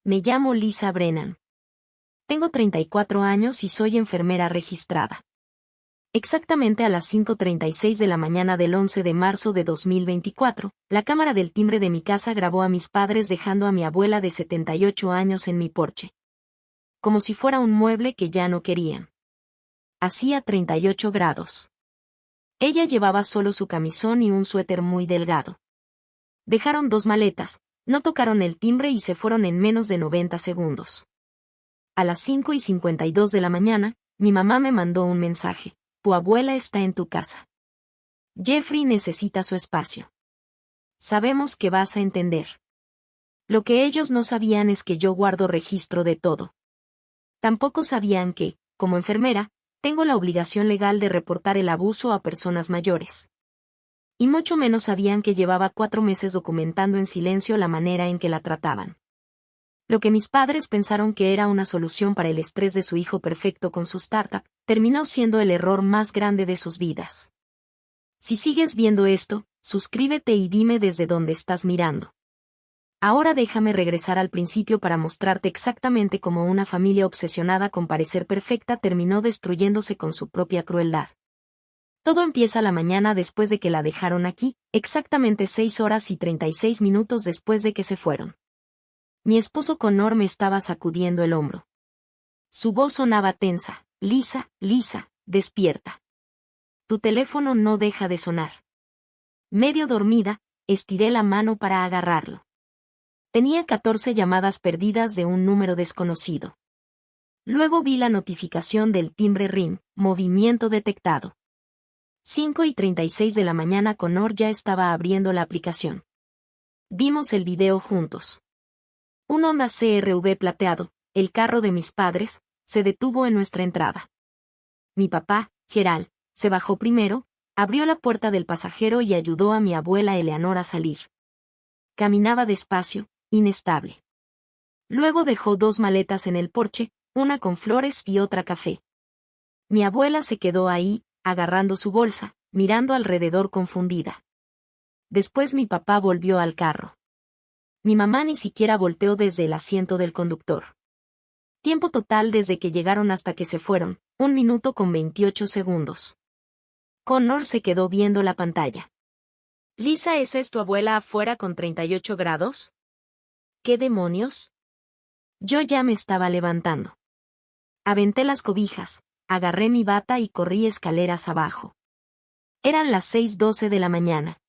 Me llamo Lisa Brennan. Tengo 34 años y soy enfermera registrada. Exactamente a las 5:36 de la mañana del 11 de marzo de 2024, la cámara del timbre de mi casa grabó a mis padres dejando a mi abuela de 78 años en mi porche. Como si fuera un mueble que ya no querían. Hacía 38 grados. Ella llevaba solo su camisón y un suéter muy delgado. Dejaron 2 maletas, no tocaron el timbre y se fueron en menos de 90 segundos. A las 5:52 de la mañana, mi mamá me mandó un mensaje. Tu abuela está en tu casa. Jeffrey necesita su espacio. Sabemos que vas a entender. Lo que ellos no sabían es que yo guardo registro de todo. Tampoco sabían que, como enfermera, tengo la obligación legal de reportar el abuso a personas mayores. Y mucho menos sabían que llevaba 4 meses documentando en silencio la manera en que la trataban. Lo que mis padres pensaron que era una solución para el estrés de su hijo perfecto con su startup, terminó siendo el error más grande de sus vidas. Si sigues viendo esto, suscríbete y dime desde dónde estás mirando. Ahora déjame regresar al principio para mostrarte exactamente cómo una familia obsesionada con parecer perfecta terminó destruyéndose con su propia crueldad. Todo empieza la mañana después de que la dejaron aquí, exactamente 6 horas y 36 minutos después de que se fueron. Mi esposo Connor me estaba sacudiendo el hombro. Su voz sonaba tensa. Lisa, Lisa, despierta. Tu teléfono no deja de sonar. Medio dormida, estiré la mano para agarrarlo. Tenía 14 llamadas perdidas de un número desconocido. Luego vi la notificación del timbre ring, movimiento detectado. 5:36 de la mañana Connor ya estaba abriendo la aplicación. Vimos el video juntos. Un Honda CR-V plateado, el carro de mis padres, se detuvo en nuestra entrada. Mi papá, Gerald, se bajó primero, abrió la puerta del pasajero y ayudó a mi abuela Eleanor a salir. Caminaba despacio, inestable. Luego dejó 2 maletas en el porche, una con flores y otra café. Mi abuela se quedó ahí, agarrando su bolsa, mirando alrededor confundida. Después mi papá volvió al carro. Mi mamá ni siquiera volteó desde el asiento del conductor. Tiempo total desde que llegaron hasta que se fueron, 1 minuto con 28 segundos. Connor se quedó viendo la pantalla. Lisa, ¿esa es tu abuela afuera con 38 grados? ¿Qué demonios? Yo ya me estaba levantando. Aventé las cobijas, agarré mi bata y corrí escaleras abajo. Eran las 6:12 de la mañana.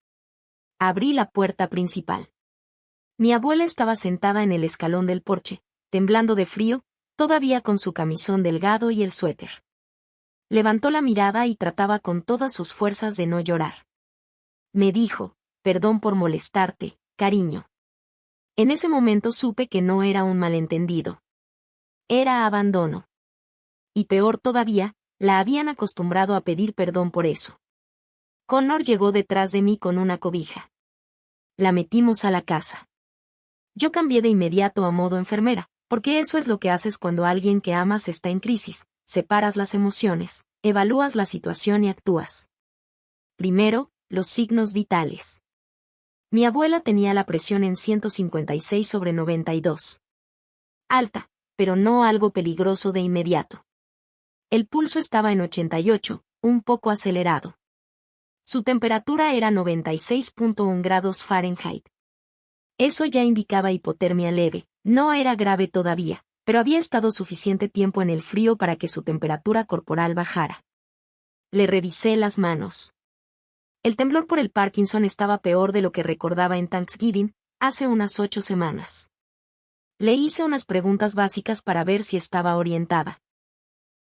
Abrí la puerta principal. Mi abuela estaba sentada en el escalón del porche, temblando de frío, todavía con su camisón delgado y el suéter. Levantó la mirada y trataba con todas sus fuerzas de no llorar. Me dijo, perdón por molestarte, cariño. En ese momento supe que no era un malentendido. Era abandono. Y peor todavía, la habían acostumbrado a pedir perdón por eso. Connor llegó detrás de mí con una cobija. La metimos a la casa. Yo cambié de inmediato a modo enfermera, porque eso es lo que haces cuando alguien que amas está en crisis, separas las emociones, evalúas la situación y actúas. Primero, los signos vitales. Mi abuela tenía la presión en 156/92. Alta, pero no algo peligroso de inmediato. El pulso estaba en 88, un poco acelerado. Su temperatura era 96.1 grados Fahrenheit. Eso ya indicaba hipotermia leve, no era grave todavía, pero había estado suficiente tiempo en el frío para que su temperatura corporal bajara. Le revisé las manos. El temblor por el Parkinson estaba peor de lo que recordaba en Thanksgiving, hace unas 8 semanas. Le hice unas preguntas básicas para ver si estaba orientada.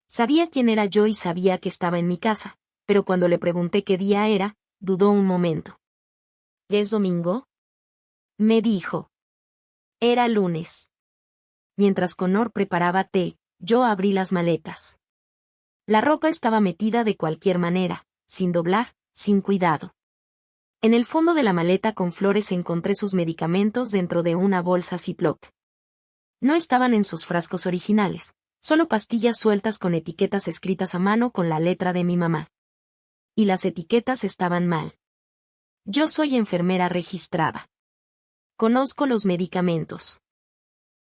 Sabía quién era yo y sabía que estaba en mi casa, pero cuando le pregunté qué día era, dudó un momento. ¿Es domingo? Me dijo. Era lunes. Mientras Connor preparaba té, yo abrí las maletas. La ropa estaba metida de cualquier manera, sin doblar, sin cuidado. En el fondo de la maleta con flores encontré sus medicamentos dentro de una bolsa Ziploc. No estaban en sus frascos originales, solo pastillas sueltas con etiquetas escritas a mano con la letra de mi mamá. Y las etiquetas estaban mal. Yo soy enfermera registrada. Conozco los medicamentos.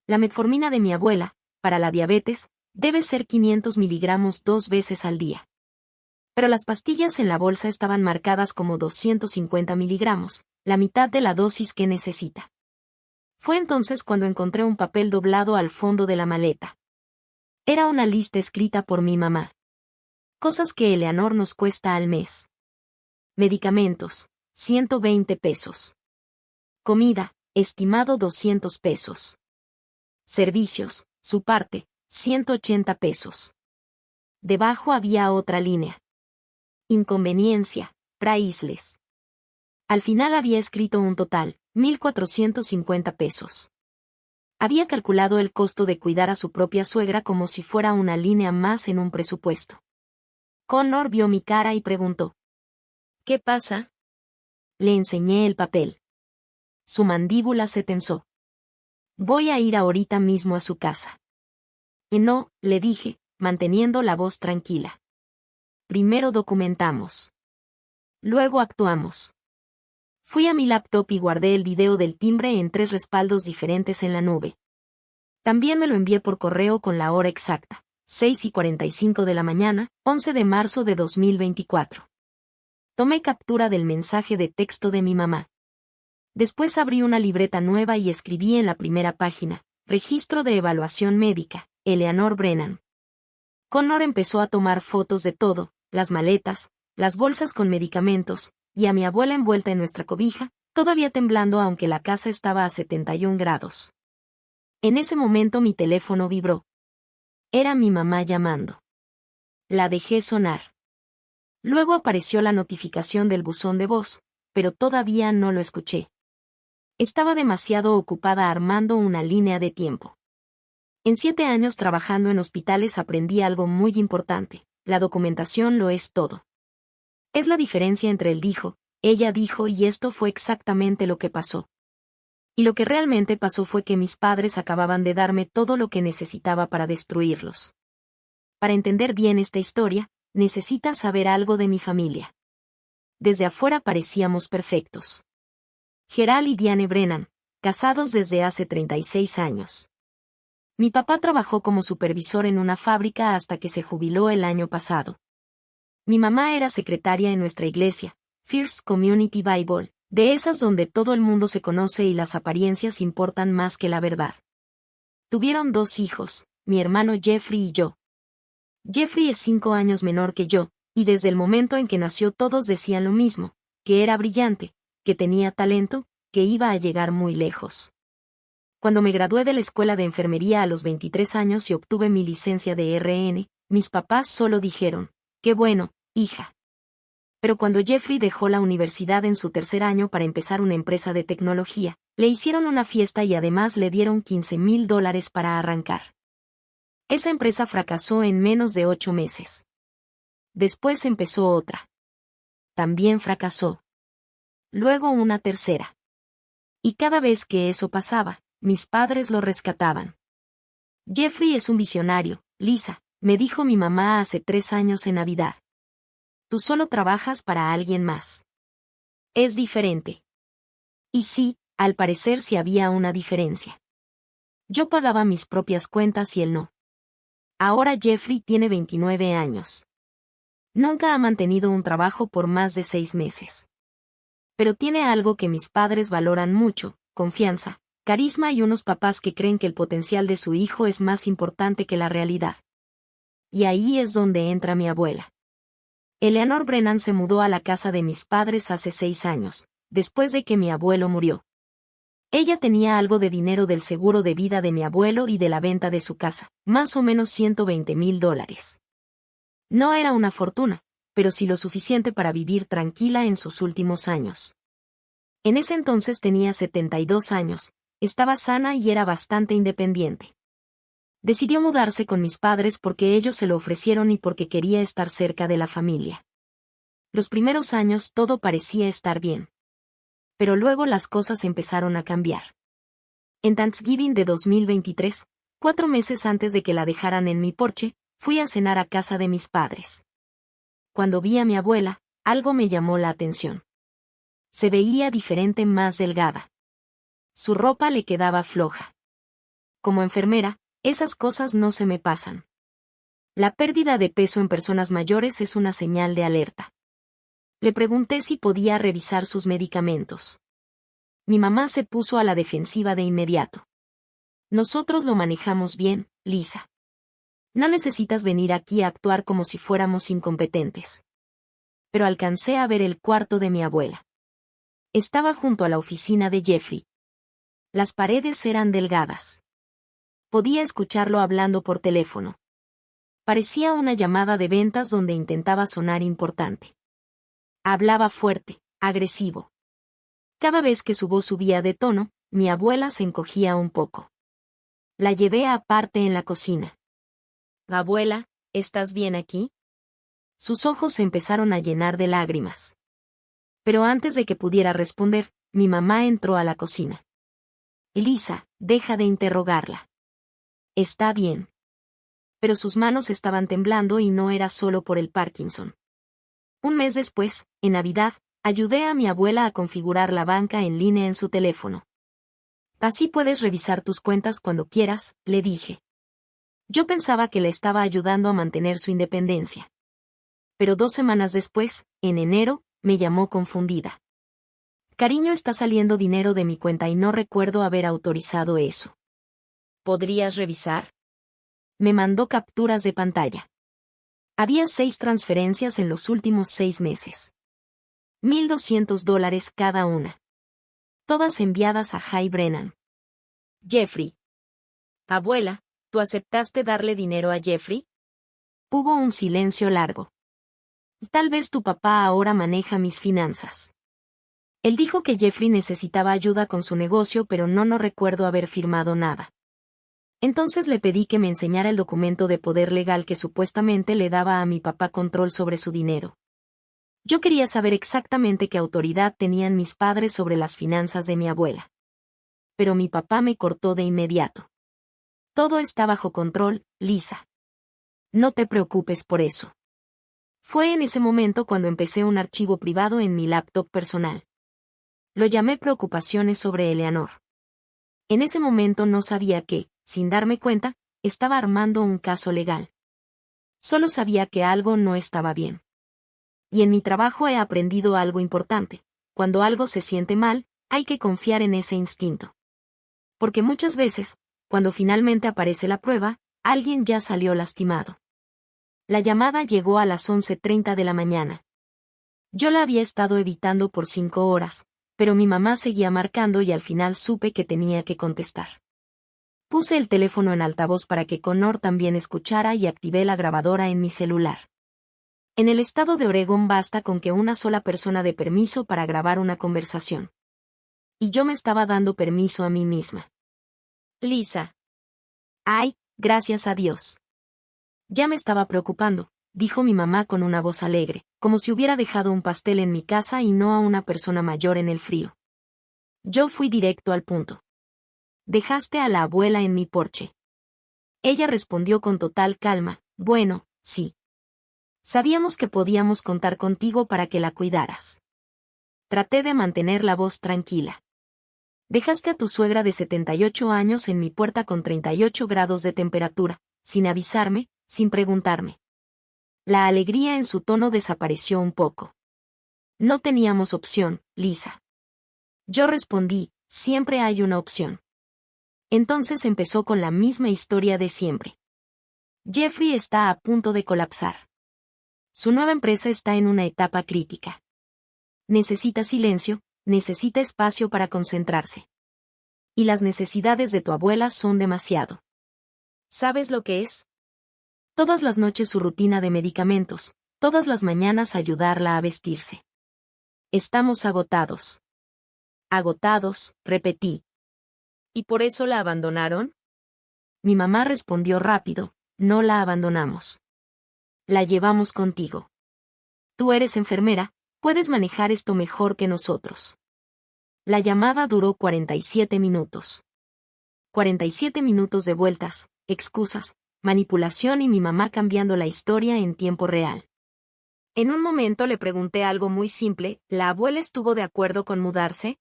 La metformina de mi abuela, para la diabetes, debe ser 500 miligramos 2 veces al día. Pero las pastillas en la bolsa estaban marcadas como 250 miligramos, la mitad de la dosis que necesita. Fue entonces cuando encontré un papel doblado al fondo de la maleta. Era una lista escrita por mi mamá. Cosas que Eleanor nos cuesta al mes. Medicamentos, 120 pesos. Comida, estimado 200 pesos. Servicios, su parte, 180 pesos. Debajo había otra línea. Inconveniencia, priceless. Al final había escrito un total, 1,450 pesos. Había calculado el costo de cuidar a su propia suegra como si fuera una línea más en un presupuesto. Connor vio mi cara y preguntó: ¿qué pasa? Le enseñé el papel. Su mandíbula se tensó. Voy a ir ahorita mismo a su casa. No, le dije, manteniendo la voz tranquila. Primero documentamos. Luego actuamos. Fui a mi laptop y guardé el video del timbre en 3 respaldos diferentes en la nube. También me lo envié por correo con la hora exacta, 6:45 de la mañana, 11 de marzo de 2024. Tomé captura del mensaje de texto de mi mamá. Después abrí una libreta nueva y escribí en la primera página: Registro de evaluación médica, Eleanor Brennan. Connor empezó a tomar fotos de todo, las maletas, las bolsas con medicamentos, y a mi abuela envuelta en nuestra cobija, todavía temblando aunque la casa estaba a 71 grados. En ese momento mi teléfono vibró. Era mi mamá llamando. La dejé sonar. Luego apareció la notificación del buzón de voz, pero todavía no lo escuché. Estaba demasiado ocupada armando una línea de tiempo. En 7 años trabajando en hospitales aprendí algo muy importante: la documentación lo es todo. Es la diferencia entre él dijo, ella dijo y esto fue exactamente lo que pasó. Y lo que realmente pasó fue que mis padres acababan de darme todo lo que necesitaba para destruirlos. Para entender bien esta historia, necesitas saber algo de mi familia. Desde afuera parecíamos perfectos. Gerald y Diane Brennan, casados desde hace 36 años. Mi papá trabajó como supervisor en una fábrica hasta que se jubiló el año pasado. Mi mamá era secretaria en nuestra iglesia, First Community Bible, de esas donde todo el mundo se conoce y las apariencias importan más que la verdad. Tuvieron 2 hijos, mi hermano Jeffrey y yo. Jeffrey es 5 años menor que yo, y desde el momento en que nació todos decían lo mismo, que era brillante, que tenía talento, que iba a llegar muy lejos. Cuando me gradué de la escuela de enfermería a los 23 años y obtuve mi licencia de RN, mis papás solo dijeron: «Qué bueno, hija». Pero cuando Jeffrey dejó la universidad en su 3er año para empezar una empresa de tecnología, le hicieron una fiesta y además le dieron $15,000 para arrancar. Esa empresa fracasó en menos de 8 meses. Después empezó otra. También fracasó. Luego una tercera. Y cada vez que eso pasaba, mis padres lo rescataban. Jeffrey es un visionario, Lisa, me dijo mi mamá hace 3 años en Navidad. Tú solo trabajas para alguien más. Es diferente. Y sí, al parecer sí había una diferencia. Yo pagaba mis propias cuentas y él no. Ahora Jeffrey tiene 29 años. Nunca ha mantenido un trabajo por más de 6 meses. Pero tiene algo que mis padres valoran mucho: confianza, carisma y unos papás que creen que el potencial de su hijo es más importante que la realidad. Y ahí es donde entra mi abuela. Eleanor Brennan se mudó a la casa de mis padres hace 6 años, después de que mi abuelo murió. Ella tenía algo de dinero del seguro de vida de mi abuelo y de la venta de su casa, más o menos $120,000. No era una fortuna, pero sí lo suficiente para vivir tranquila en sus últimos años. En ese entonces tenía 72 años, estaba sana y era bastante independiente. Decidió mudarse con mis padres porque ellos se lo ofrecieron y porque quería estar cerca de la familia. Los primeros años todo parecía estar bien. Pero luego las cosas empezaron a cambiar. En Thanksgiving de 2023, 4 meses antes de que la dejaran en mi porche, fui a cenar a casa de mis padres. Cuando vi a mi abuela, algo me llamó la atención. Se veía diferente, más delgada. Su ropa le quedaba floja. Como enfermera, esas cosas no se me pasan. La pérdida de peso en personas mayores es una señal de alerta. Le pregunté si podía revisar sus medicamentos. Mi mamá se puso a la defensiva de inmediato. Nosotros lo manejamos bien, Lisa. No necesitas venir aquí a actuar como si fuéramos incompetentes. Pero alcancé a ver el cuarto de mi abuela. Estaba junto a la oficina de Jeffrey. Las paredes eran delgadas. Podía escucharlo hablando por teléfono. Parecía una llamada de ventas donde intentaba sonar importante. Hablaba fuerte, agresivo. Cada vez que su voz subía de tono, mi abuela se encogía un poco. La llevé aparte en la cocina. «Abuela, ¿estás bien aquí?» Sus ojos se empezaron a llenar de lágrimas. Pero antes de que pudiera responder, mi mamá entró a la cocina. «Lisa, deja de interrogarla. Está bien». Pero sus manos estaban temblando y no era solo por el Parkinson. Un mes después, en Navidad, ayudé a mi abuela a configurar la banca en línea en su teléfono. «Así puedes revisar tus cuentas cuando quieras», le dije. Yo pensaba que le estaba ayudando a mantener su independencia. Pero 2 semanas después, en enero, me llamó confundida. «Cariño, está saliendo dinero de mi cuenta y no recuerdo haber autorizado eso. ¿Podrías revisar?» Me mandó capturas de pantalla. Había 6 transferencias en los últimos 6 meses. $1,200 cada una. Todas enviadas a Jay Brennan. Jeffrey. «Abuela, ¿tú aceptaste darle dinero a Jeffrey?» Hubo un silencio largo. «Tal vez tu papá ahora maneja mis finanzas. Él dijo que Jeffrey necesitaba ayuda con su negocio, pero no recuerdo haber firmado nada. Entonces le pedí que me enseñara el documento de poder legal que supuestamente le daba a mi papá control sobre su dinero. Yo quería saber exactamente qué autoridad tenían mis padres sobre las finanzas de mi abuela. Pero mi papá me cortó de inmediato. «Todo está bajo control, Lisa. No te preocupes por eso». Fue en ese momento cuando empecé un archivo privado en mi laptop personal. Lo llamé Preocupaciones sobre Eleanor. En ese momento no sabía que, sin darme cuenta, estaba armando un caso legal. Solo sabía que algo no estaba bien. Y en mi trabajo he aprendido algo importante. Cuando algo se siente mal, hay que confiar en ese instinto. Porque muchas veces, cuando finalmente aparece la prueba, alguien ya salió lastimado. La llamada llegó a las 11:30 de la mañana. Yo la había estado evitando por 5 horas, pero mi mamá seguía marcando y al final supe que tenía que contestar. Puse el teléfono en altavoz para que Connor también escuchara y activé la grabadora en mi celular. En el estado de Oregón basta con que una sola persona dé permiso para grabar una conversación. Y yo me estaba dando permiso a mí misma. «Lisa». «Ay, gracias a Dios». «Ya me estaba preocupando», dijo mi mamá con una voz alegre, como si hubiera dejado un pastel en mi casa y no a una persona mayor en el frío. Yo fui directo al punto. «¿Dejaste a la abuela en mi porche?» Ella respondió con total calma: «Bueno, sí. Sabíamos que podíamos contar contigo para que la cuidaras». Traté de mantener la voz tranquila. «Dejaste a tu suegra de 78 años en mi puerta con 38 grados de temperatura, sin avisarme, sin preguntarme». La alegría en su tono desapareció un poco. «No teníamos opción, Lisa». Yo respondí: «Siempre hay una opción». Entonces empezó con la misma historia de siempre. «Jeffrey está a punto de colapsar. Su nueva empresa está en una etapa crítica. Necesita silencio, necesita espacio para concentrarse. Y las necesidades de tu abuela son demasiado. ¿Sabes lo que es? Todas las noches su rutina de medicamentos, todas las mañanas ayudarla a vestirse. Estamos agotados». «Agotados», repetí. «¿Y por eso la abandonaron?» Mi mamá respondió rápido: «No la abandonamos. La llevamos contigo. Tú eres enfermera, puedes manejar esto mejor que nosotros». La llamada duró 47 minutos. 47 minutos de vueltas, excusas, manipulación y mi mamá cambiando la historia en tiempo real. En un momento le pregunté algo muy simple: ¿la abuela estuvo de acuerdo con mudarse?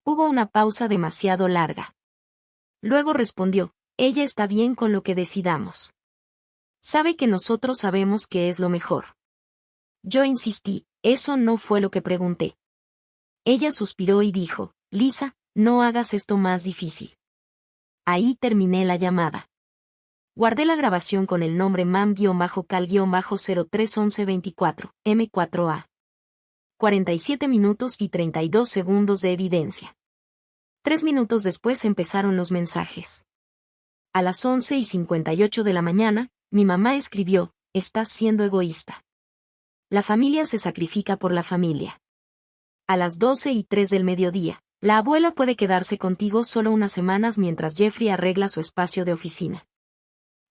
Hubo una pausa demasiado larga. Luego respondió, ella está bien con lo que decidamos. Sabe que nosotros sabemos que es lo mejor. Yo insistí, eso no fue lo que pregunté. Ella suspiró y dijo, Lisa, no hagas esto más difícil. Ahí terminé la llamada. Guardé la grabación con el nombre mam-cal-031124, M4A. 47 minutos y 32 segundos de evidencia. 3 minutos después empezaron los mensajes. A las 11:58 de la mañana, mi mamá escribió, estás siendo egoísta. La familia se sacrifica por la familia. A las 12:03 del mediodía, la abuela puede quedarse contigo solo unas semanas mientras Jeffrey arregla su espacio de oficina.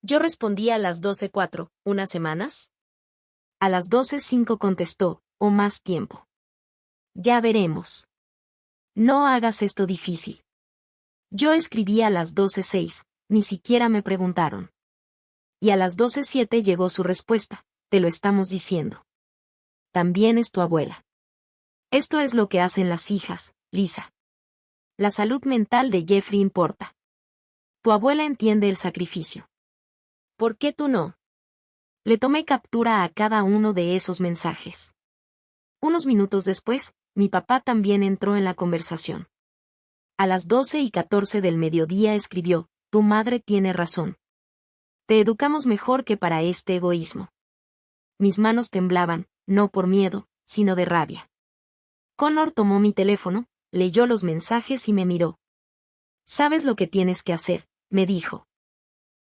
Yo respondí a las 12:04, ¿unas semanas? A las 12:05 contestó, o más tiempo. Ya veremos. No hagas esto difícil. Yo escribí a las 12:06, ni siquiera me preguntaron. Y a las 12:07 llegó su respuesta, te lo estamos diciendo. También es tu abuela. Esto es lo que hacen las hijas, Lisa. La salud mental de Jeffrey importa. Tu abuela entiende el sacrificio. ¿Por qué tú no? Le tomé captura a cada uno de esos mensajes. Unos minutos después, mi papá también entró en la conversación. A las 12:14 del mediodía escribió, tu madre tiene razón. Te educamos mejor que para este egoísmo. Mis manos temblaban, no por miedo, sino de rabia. Connor tomó mi teléfono, leyó los mensajes y me miró. ¿Sabes lo que tienes que hacer?, me dijo.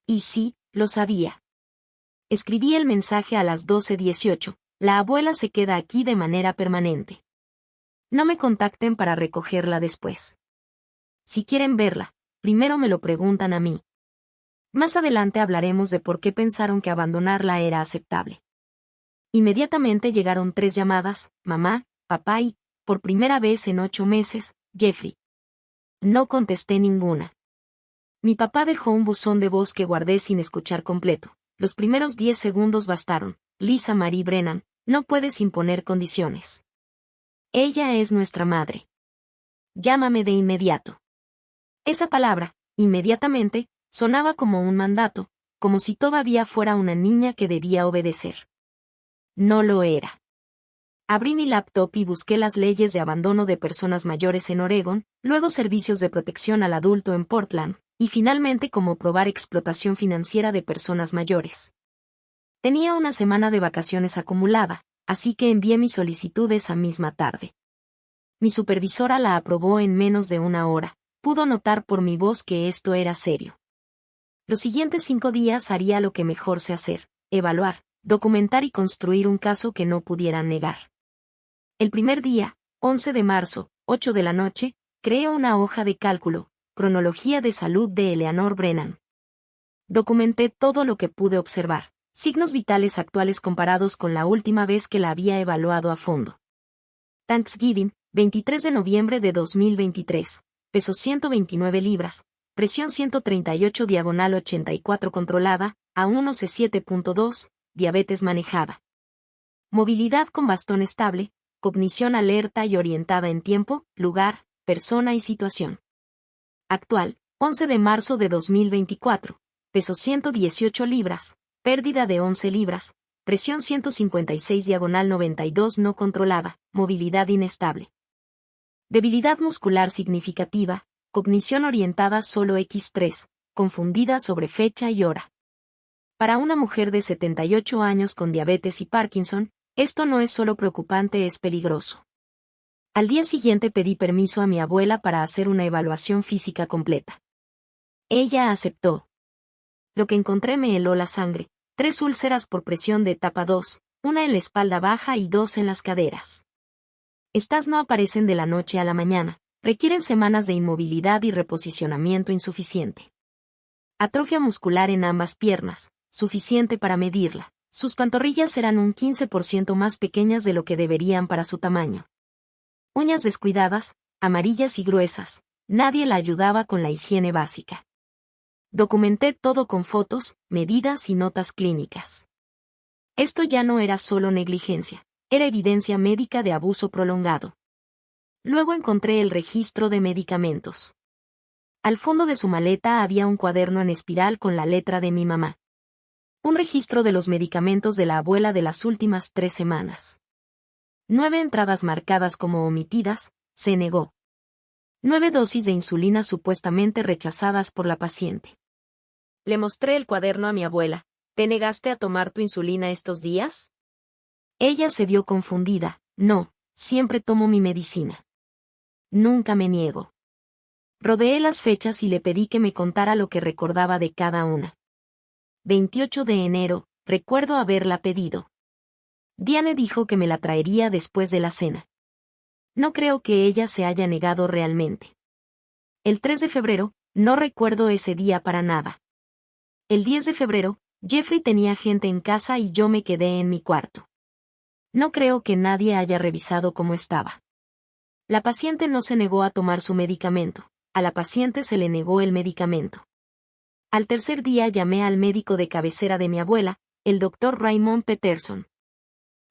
Y sí, lo sabía. Escribí el mensaje a las 12:18, la abuela se queda aquí de manera permanente. No me contacten para recogerla después. Si quieren verla, primero me lo preguntan a mí. Más adelante hablaremos de por qué pensaron que abandonarla era aceptable. Inmediatamente llegaron 3 llamadas, mamá, papá y, por primera vez en 8 meses, Jeffrey. No contesté ninguna. Mi papá dejó un buzón de voz que guardé sin escuchar completo. Los primeros 10 segundos bastaron. Lisa Marie Brennan, no puedes imponer condiciones. Ella es nuestra madre. Llámame de inmediato. Esa palabra, inmediatamente, sonaba como un mandato, como si todavía fuera una niña que debía obedecer. No lo era. Abrí mi laptop y busqué las leyes de abandono de personas mayores en Oregón, luego servicios de protección al adulto en Portland, y finalmente cómo probar explotación financiera de personas mayores. Tenía una semana de vacaciones acumulada, así que envié mis solicitudes esa misma tarde. Mi supervisora la aprobó en menos de una hora, pudo notar por mi voz que esto era serio. Los siguientes 5 días haría lo que mejor sé hacer, evaluar, documentar y construir un caso que no pudieran negar. El primer día, 11 de marzo, 8 de la noche, creé una hoja de cálculo, cronología de salud de Eleanor Brennan. Documenté todo lo que pude observar, signos vitales actuales comparados con la última vez que la había evaluado a fondo. Thanksgiving, 23 de noviembre de 2023, peso 129 libras, presión 138/84 controlada, A1C 7.2, diabetes manejada. Movilidad con bastón estable, cognición alerta y orientada en tiempo, lugar, persona y situación. Actual, 11 de marzo de 2024, peso 118 libras, pérdida de 11 libras, presión 156/92 no controlada, movilidad inestable. Debilidad muscular significativa, cognición orientada solo X3, confundida sobre fecha y hora. Para una mujer de 78 años con diabetes y Parkinson, esto no es solo preocupante, es peligroso. Al día siguiente pedí permiso a mi abuela para hacer una evaluación física completa. Ella aceptó. Lo que encontré me heló la sangre, 3 úlceras por presión de etapa 2, una en la espalda baja y 2 en las caderas. Estas no aparecen de la noche a la mañana, requieren semanas de inmovilidad y reposicionamiento insuficiente. Atrofia muscular en ambas piernas, suficiente para medirla. Sus pantorrillas eran un 15% más pequeñas de lo que deberían para su tamaño. Uñas descuidadas, amarillas y gruesas, nadie la ayudaba con la higiene básica. Documenté todo con fotos, medidas y notas clínicas. Esto ya no era solo negligencia, era evidencia médica de abuso prolongado. Luego encontré el registro de medicamentos. Al fondo de su maleta había un cuaderno en espiral con la letra de mi mamá. Un registro de los medicamentos de la abuela de las últimas 3 semanas. 9 entradas marcadas como omitidas, se negó. 9 dosis de insulina supuestamente rechazadas por la paciente. Le mostré el cuaderno a mi abuela. ¿Te negaste a tomar tu insulina estos días? Ella se vio confundida. No, siempre tomo mi medicina. Nunca me niego. Rodeé las fechas y le pedí que me contara lo que recordaba de cada una. 28 de enero, recuerdo haberla pedido. Diane dijo que me la traería después de la cena. No creo que ella se haya negado realmente. El 3 de febrero, no recuerdo ese día para nada. El 10 de febrero, Jeffrey tenía gente en casa y yo me quedé en mi cuarto. No creo que nadie haya revisado cómo estaba. La paciente no se negó a tomar su medicamento. A la paciente se le negó el medicamento. Al tercer día llamé al médico de cabecera de mi abuela, el doctor Raymond Peterson.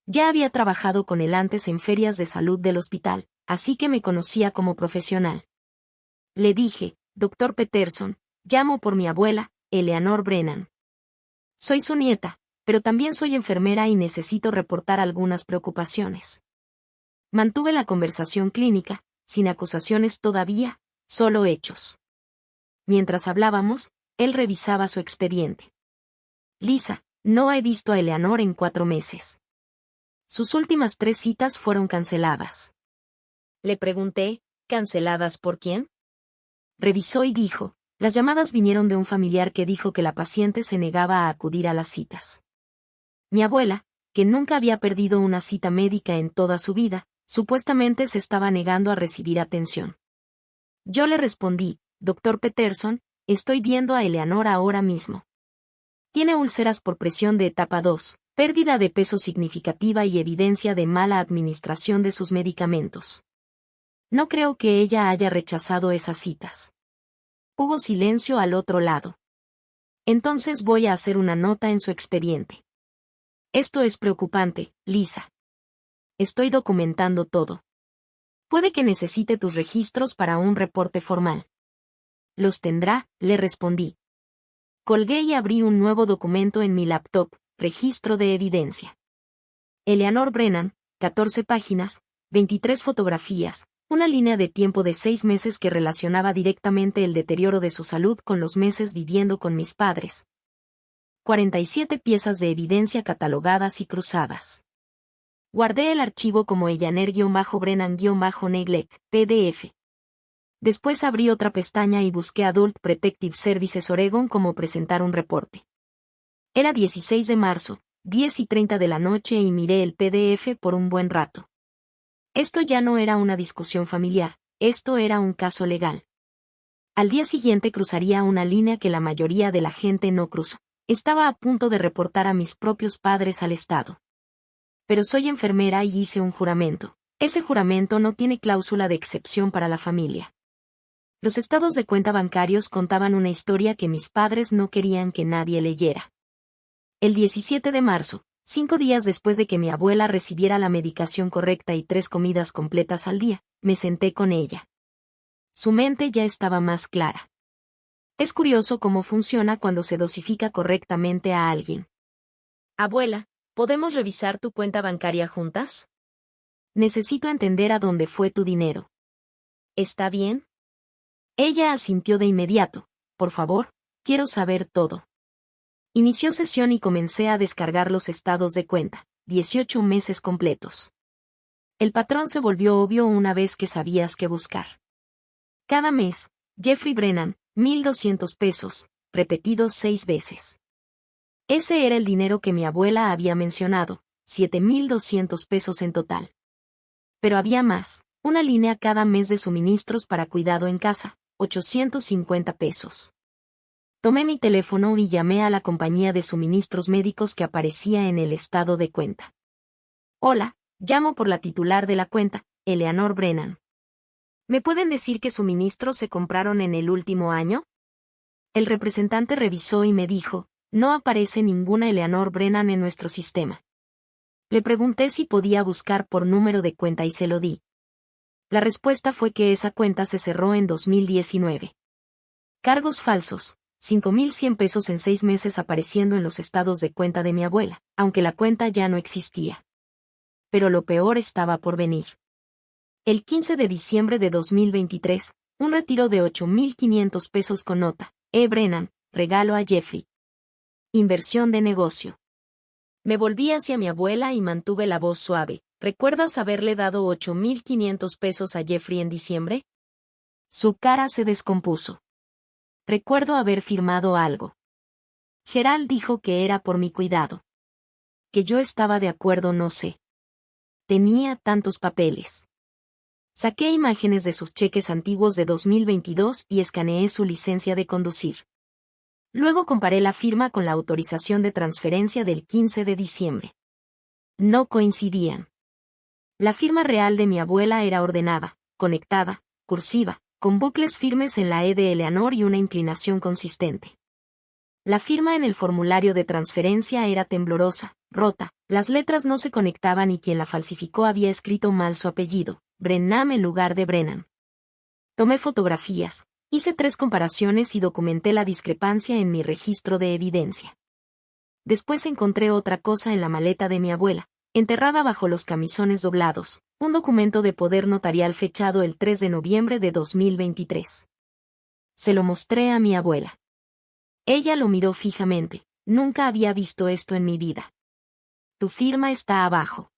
Ya había trabajado con él antes en ferias de salud del hospital, así que me conocía como profesional. Le dije, doctor Peterson, llamo por mi abuela, Eleanor Brennan. Soy su nieta, pero también soy enfermera y necesito reportar algunas preocupaciones. Mantuve la conversación clínica, sin acusaciones todavía, solo hechos. Mientras hablábamos, él revisaba su expediente. Lisa, no he visto a Eleanor en 4 meses. Sus últimas 3 citas fueron canceladas. Le pregunté, ¿canceladas por quién? Revisó y dijo, las llamadas vinieron de un familiar que dijo que la paciente se negaba a acudir a las citas. Mi abuela, que nunca había perdido una cita médica en toda su vida, supuestamente se estaba negando a recibir atención. Yo le respondí, doctor Peterson, estoy viendo a Eleanor ahora mismo. Tiene úlceras por presión de etapa 2, pérdida de peso significativa y evidencia de mala administración de sus medicamentos. No creo que ella haya rechazado esas citas. Hubo silencio al otro lado. Entonces voy a hacer una nota en su expediente. Esto es preocupante, Lisa. Estoy documentando todo. Puede que necesite tus registros para un reporte formal. Los tendrá, le respondí. Colgué y abrí un nuevo documento en mi laptop, registro de evidencia. Eleanor Brennan, 14 páginas, 23 fotografías, una línea de tiempo de 6 meses que relacionaba directamente el deterioro de su salud con los meses viviendo con mis padres. 47 piezas de evidencia catalogadas y cruzadas. Guardé el archivo como Eleanor-Brennan-Neglect, PDF. Después abrí otra pestaña y busqué Adult Protective Services Oregon como presentar un reporte. Era 16 de marzo, 10:30 de la noche y miré el PDF por un buen rato. Esto ya no era una discusión familiar, esto era un caso legal. Al día siguiente cruzaría una línea que la mayoría de la gente no cruzó. Estaba a punto de reportar a mis propios padres al Estado. Pero soy enfermera y hice un juramento. Ese juramento no tiene cláusula de excepción para la familia. Los estados de cuenta bancarios contaban una historia que mis padres no querían que nadie leyera. El 17 de marzo, 5 días después de que mi abuela recibiera la medicación correcta y 3 comidas completas al día, me senté con ella. Su mente ya estaba más clara. Es curioso cómo funciona cuando se dosifica correctamente a alguien. Abuela, ¿podemos revisar tu cuenta bancaria juntas? Necesito entender a dónde fue tu dinero. ¿Está bien? Ella asintió de inmediato. Por favor, quiero saber todo. Inició sesión y comencé a descargar los estados de cuenta, 18 meses completos. El patrón se volvió obvio una vez que sabías qué buscar. Cada mes, Jeffrey Brennan, 1,200 pesos, repetidos 6 veces. Ese era el dinero que mi abuela había mencionado, 7,200 pesos en total. Pero había más, una línea cada mes de suministros para cuidado en casa, 850 pesos. Tomé mi teléfono y llamé a la compañía de suministros médicos que aparecía en el estado de cuenta. Hola, llamo por la titular de la cuenta, Eleanor Brennan. ¿Me pueden decir qué suministros se compraron en el último año? El representante revisó y me dijo, no aparece ninguna Eleanor Brennan en nuestro sistema. Le pregunté si podía buscar por número de cuenta y se lo di. La respuesta fue que esa cuenta se cerró en 2019. Cargos falsos, 5.100 pesos en 6 meses apareciendo en los estados de cuenta de mi abuela, aunque la cuenta ya no existía. Pero lo peor estaba por venir. El 15 de diciembre de 2023, un retiro de 8.500 pesos con nota, Brennan, regalo a Jeffrey. Inversión de negocio. Me volví hacia mi abuela y mantuve la voz suave. ¿Recuerdas haberle dado 8.500 pesos a Jeffrey en diciembre? Su cara se descompuso. Recuerdo haber firmado algo. Gerald dijo que era por mi cuidado. Que yo estaba de acuerdo, no sé. Tenía tantos papeles. Saqué imágenes de sus cheques antiguos de 2022 y escaneé su licencia de conducir. Luego comparé la firma con la autorización de transferencia del 15 de diciembre. No coincidían. La firma real de mi abuela era ordenada, conectada, cursiva, con bucles firmes en la E de Eleanor y una inclinación consistente. La firma en el formulario de transferencia era temblorosa, rota, las letras no se conectaban y quien la falsificó había escrito mal su apellido, Brennan en lugar de Brennan. Tomé fotografías, hice 3 comparaciones y documenté la discrepancia en mi registro de evidencia. Después encontré otra cosa en la maleta de mi abuela, enterrada bajo los camisones doblados, un documento de poder notarial fechado el 3 de noviembre de 2023. Se lo mostré a mi abuela. Ella lo miró fijamente. Nunca había visto esto en mi vida. Tu firma está abajo.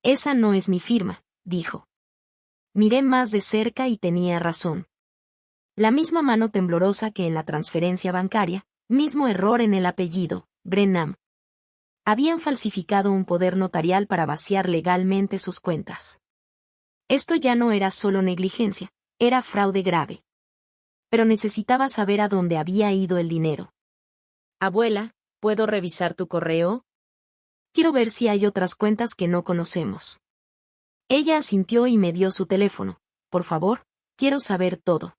Esa no es mi firma, dijo. Miré más de cerca y tenía razón. La misma mano temblorosa que en la transferencia bancaria, mismo error en el apellido, Brennan. Habían falsificado un poder notarial para vaciar legalmente sus cuentas. Esto ya no era solo negligencia, era fraude grave. Pero necesitaba saber a dónde había ido el dinero. Abuela, ¿puedo revisar tu correo? Quiero ver si hay otras cuentas que no conocemos. Ella asintió y me dio su teléfono. Por favor, quiero saber todo.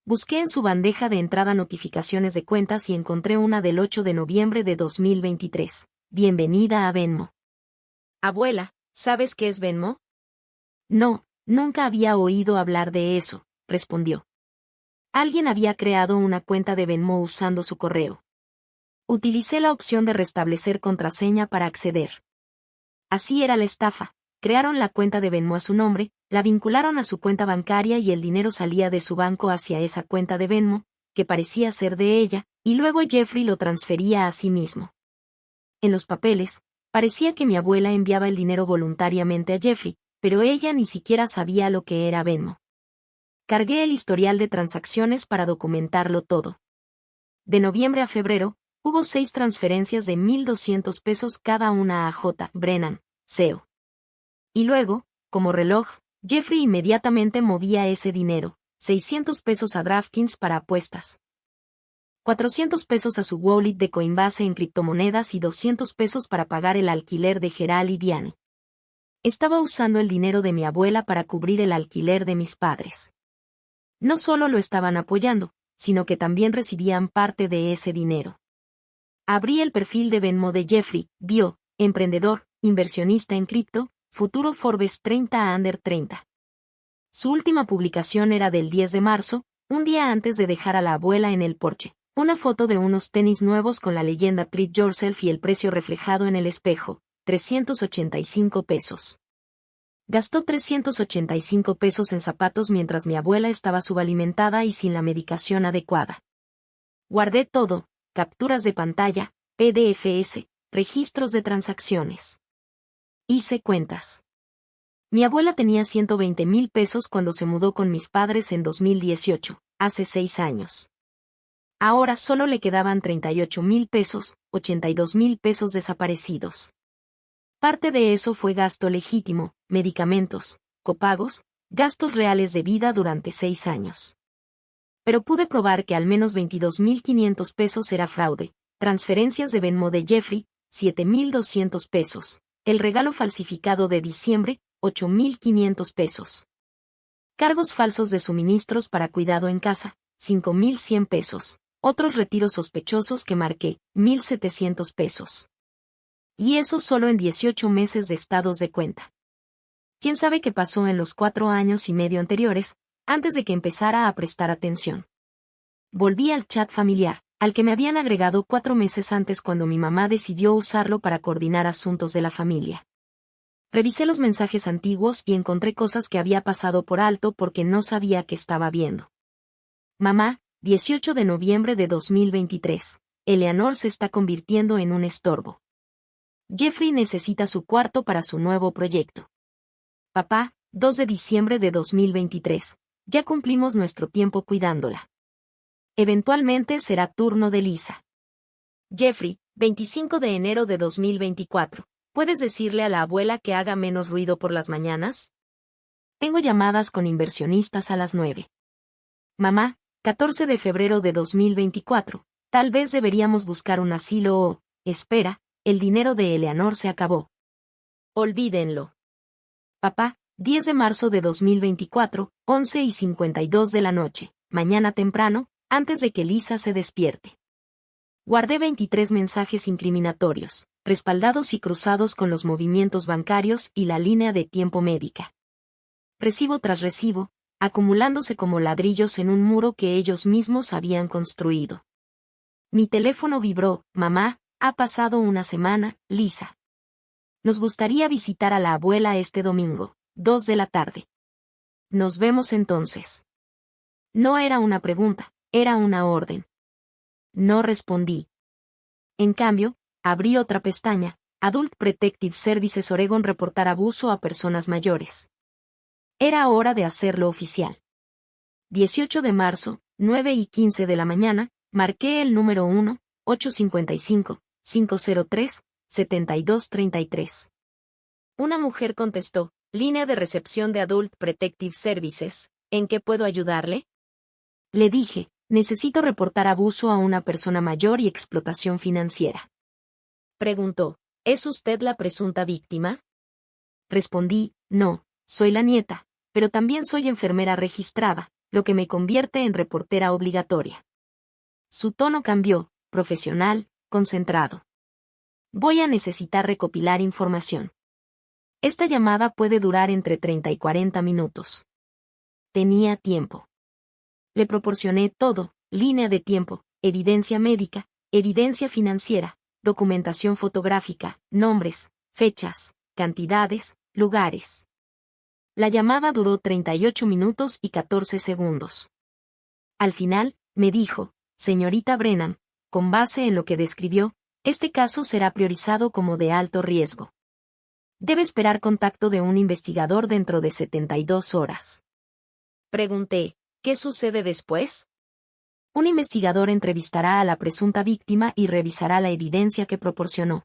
Busqué en su bandeja de entrada notificaciones de cuentas y encontré una del 8 de noviembre de 2023. Bienvenida a Venmo. Abuela, ¿sabes qué es Venmo? No, nunca había oído hablar de eso, respondió. Alguien había creado una cuenta de Venmo usando su correo. Utilicé la opción de restablecer contraseña para acceder. Así era la estafa. Crearon la cuenta de Venmo a su nombre, la vincularon a su cuenta bancaria y el dinero salía de su banco hacia esa cuenta de Venmo, que parecía ser de ella, y luego Jeffrey lo transfería a sí mismo. En los papeles, parecía que mi abuela enviaba el dinero voluntariamente a Jeffrey, pero ella ni siquiera sabía lo que era Venmo. Cargué el historial de transacciones para documentarlo todo. De noviembre a febrero, hubo 6 transferencias de 1.200 pesos cada una a J. Brennan, CEO. Y luego, como reloj, Jeffrey inmediatamente movía ese dinero, 600 pesos a DraftKings para apuestas, 400 pesos a su wallet de Coinbase en criptomonedas y 200 pesos para pagar el alquiler de Gerald y Diane. Estaba usando el dinero de mi abuela para cubrir el alquiler de mis padres. No solo lo estaban apoyando, sino que también recibían parte de ese dinero. Abrí el perfil de Venmo de Jeffrey, vio, emprendedor, inversionista en cripto, futuro Forbes 30 Under 30. Su última publicación era del 10 de marzo, un día antes de dejar a la abuela en el porche. Una foto de unos tenis nuevos con la leyenda Treat Yourself y el precio reflejado en el espejo, 385 pesos. Gastó 385 pesos en zapatos mientras mi abuela estaba subalimentada y sin la medicación adecuada. Guardé todo, capturas de pantalla, PDFs, registros de transacciones. Hice cuentas. Mi abuela tenía 120,000 pesos cuando se mudó con mis padres en 2018, hace 6 años. Ahora solo le quedaban 38,000 pesos, 82,000 pesos desaparecidos. Parte de eso fue gasto legítimo, medicamentos, copagos, gastos reales de vida durante 6 años. Pero pude probar que al menos 22,500 pesos era fraude, transferencias de Venmo de Jeffrey, 7,200 pesos, el regalo falsificado de diciembre, 8,500 pesos. Cargos falsos de suministros para cuidado en casa, 5,100 pesos. Otros retiros sospechosos que marqué, 1,700 pesos. Y eso solo en 18 meses de estados de cuenta. ¿Quién sabe qué pasó en los 4 años y medio anteriores, antes de que empezara a prestar atención? Volví al chat familiar, al que me habían agregado 4 meses antes cuando mi mamá decidió usarlo para coordinar asuntos de la familia. Revisé los mensajes antiguos y encontré cosas que había pasado por alto porque no sabía que estaba viendo. Mamá, 18 de noviembre de 2023. Eleanor se está convirtiendo en un estorbo. Jeffrey necesita su cuarto para su nuevo proyecto. Papá, 2 de diciembre de 2023. Ya cumplimos nuestro tiempo cuidándola. Eventualmente será turno de Lisa. Jeffrey, 25 de enero de 2024. ¿Puedes decirle a la abuela que haga menos ruido por las mañanas? Tengo llamadas con inversionistas a las 9. Mamá, 14 de febrero de 2024. Tal vez deberíamos buscar un asilo o, espera, el dinero de Eleanor se acabó. Olvídenlo. Papá, 10 de marzo de 2024, 11:52 de la noche, mañana temprano, antes de que Lisa se despierte. Guardé 23 mensajes incriminatorios, respaldados y cruzados con los movimientos bancarios y la línea de tiempo médica. Recibo tras recibo, acumulándose como ladrillos en un muro que ellos mismos habían construido. Mi teléfono vibró. Mamá, ha pasado una semana, Lisa. Nos gustaría visitar a la abuela este domingo, 2 de la tarde. Nos vemos entonces. No era una pregunta, era una orden. No respondí. En cambio, abrí otra pestaña, Adult Protective Services Oregon reportar abuso a personas mayores. Era hora de hacerlo oficial. 18 de marzo, 9:15 de la mañana, marqué el número 1-855-503-7233. Una mujer contestó, línea de recepción de Adult Protective Services, ¿en qué puedo ayudarle? Le dije, necesito reportar abuso a una persona mayor y explotación financiera. Preguntó, ¿es usted la presunta víctima? Respondí, no, soy la nieta, pero también soy enfermera registrada, lo que me convierte en reportera obligatoria. Su tono cambió, profesional, concentrado. Voy a necesitar recopilar información. Esta llamada puede durar entre 30 y 40 minutos. Tenía tiempo. Le proporcioné todo, línea de tiempo, evidencia médica, evidencia financiera, documentación fotográfica, nombres, fechas, cantidades, lugares. La llamada duró 38 minutos y 14 segundos. Al final, me dijo, señorita Brennan, con base en lo que describió, este caso será priorizado como de alto riesgo. Debe esperar contacto de un investigador dentro de 72 horas. Pregunté, ¿qué sucede después? Un investigador entrevistará a la presunta víctima y revisará la evidencia que proporcionó.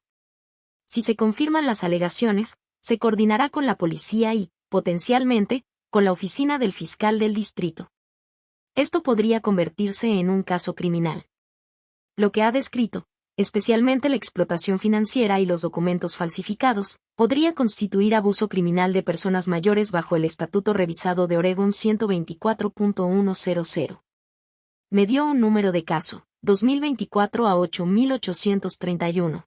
Si se confirman las alegaciones, se coordinará con la policía y, potencialmente, con la oficina del fiscal del distrito. Esto podría convertirse en un caso criminal. Lo que ha descrito, especialmente la explotación financiera y los documentos falsificados, podría constituir abuso criminal de personas mayores bajo el Estatuto Revisado de Oregon 124.100. Me dio un número de caso, 2024 a 8831.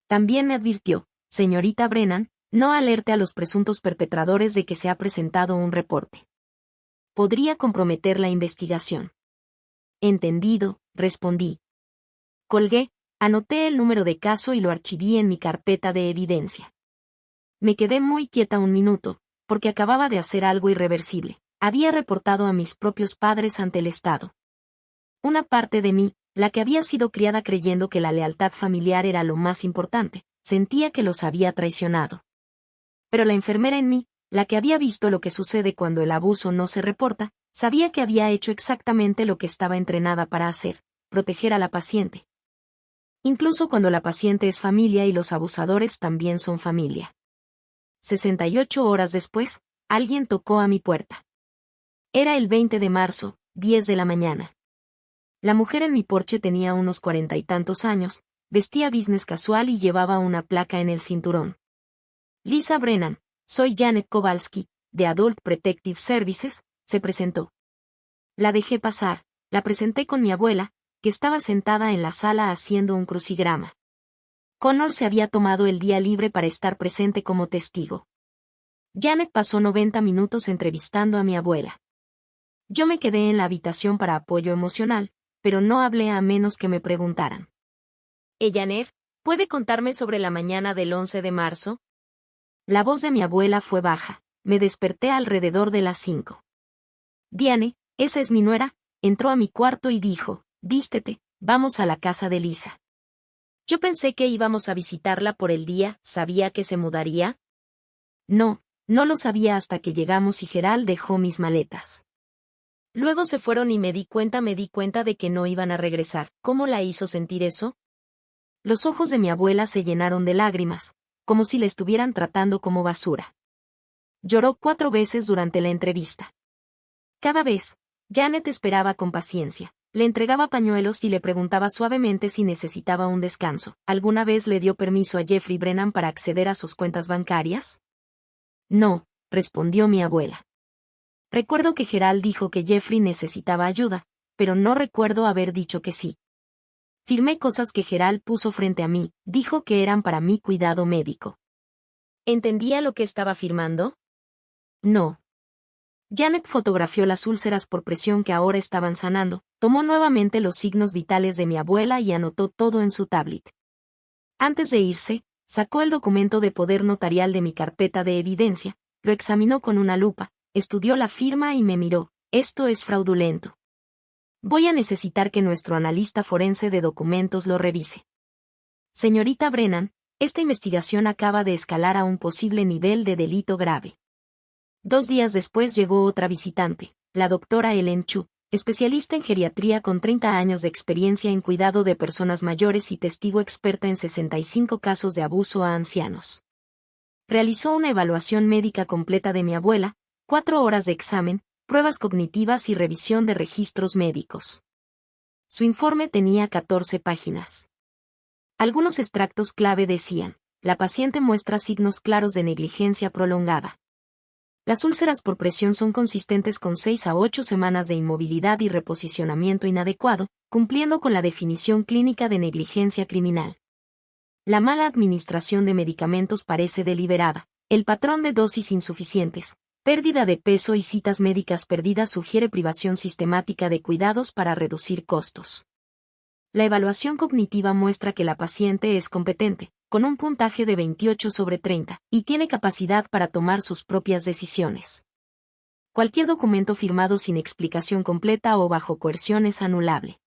También me advirtió, señorita Brennan, no alerte a los presuntos perpetradores de que se ha presentado un reporte. Podría comprometer la investigación. Entendido, respondí. Colgué, anoté el número de caso y lo archivé en mi carpeta de evidencia. Me quedé muy quieta un minuto, porque acababa de hacer algo irreversible. Había reportado a mis propios padres ante el Estado. Una parte de mí, la que había sido criada creyendo que la lealtad familiar era lo más importante, sentía que los había traicionado. Pero la enfermera en mí, la que había visto lo que sucede cuando el abuso no se reporta, sabía que había hecho exactamente lo que estaba entrenada para hacer, proteger a la paciente. Incluso cuando la paciente es familia y los abusadores también son familia. 68 horas después, alguien tocó a mi puerta. Era el 20 de marzo, 10 de la mañana. La mujer en mi porche tenía unos 40 y tantos años, vestía business casual y llevaba una placa en el cinturón. Lisa Brennan, soy Janet Kowalski, de Adult Protective Services, se presentó. La dejé pasar, la presenté con mi abuela, que estaba sentada en la sala haciendo un crucigrama. Connor se había tomado el día libre para estar presente como testigo. Janet pasó 90 minutos entrevistando a mi abuela. Yo me quedé en la habitación para apoyo emocional, pero no hablé a menos que me preguntaran. «Eleanor, ¿puede contarme sobre la mañana del 11 de marzo?» La voz de mi abuela fue baja. Me desperté alrededor de las 5. «Diane, esa es mi nuera», entró a mi cuarto y dijo, «Vístete, vamos a la casa de Lisa». Yo pensé que íbamos a visitarla por el día. ¿Sabía que se mudaría? No, no lo sabía hasta que llegamos y Gerald dejó mis maletas. Luego se fueron y me di cuenta de que no iban a regresar. ¿Cómo la hizo sentir eso? Los ojos de mi abuela se llenaron de lágrimas, como si la estuvieran tratando como basura. Lloró 4 veces durante la entrevista. Cada vez, Janet esperaba con paciencia. Le entregaba pañuelos y le preguntaba suavemente si necesitaba un descanso. ¿Alguna vez le dio permiso a Jeffrey Brennan para acceder a sus cuentas bancarias? No, respondió mi abuela. Recuerdo que Gerald dijo que Jeffrey necesitaba ayuda, pero no recuerdo haber dicho que sí. Firmé cosas que Gerald puso frente a mí, dijo que eran para mi cuidado médico. ¿Entendía lo que estaba firmando? No. Janet fotografió las úlceras por presión que ahora estaban sanando, tomó nuevamente los signos vitales de mi abuela y anotó todo en su tablet. Antes de irse, sacó el documento de poder notarial de mi carpeta de evidencia, lo examinó con una lupa, estudió la firma y me miró. Esto es fraudulento. Voy a necesitar que nuestro analista forense de documentos lo revise. Señorita Brennan, esta investigación acaba de escalar a un posible nivel de delito grave. 2 días después llegó otra visitante, la doctora Ellen Chu, especialista en geriatría con 30 años de experiencia en cuidado de personas mayores y testigo experta en 65 casos de abuso a ancianos. Realizó una evaluación médica completa de mi abuela, 4 horas de examen, pruebas cognitivas y revisión de registros médicos. Su informe tenía 14 páginas. Algunos extractos clave decían: la paciente muestra signos claros de negligencia prolongada. Las úlceras por presión son consistentes con 6 a 8 semanas de inmovilidad y reposicionamiento inadecuado, cumpliendo con la definición clínica de negligencia criminal. La mala administración de medicamentos parece deliberada. El patrón de dosis insuficientes, pérdida de peso y citas médicas perdidas sugiere privación sistemática de cuidados para reducir costos. La evaluación cognitiva muestra que la paciente es competente, con un puntaje de 28 sobre 30, y tiene capacidad para tomar sus propias decisiones. Cualquier documento firmado sin explicación completa o bajo coerción es anulable.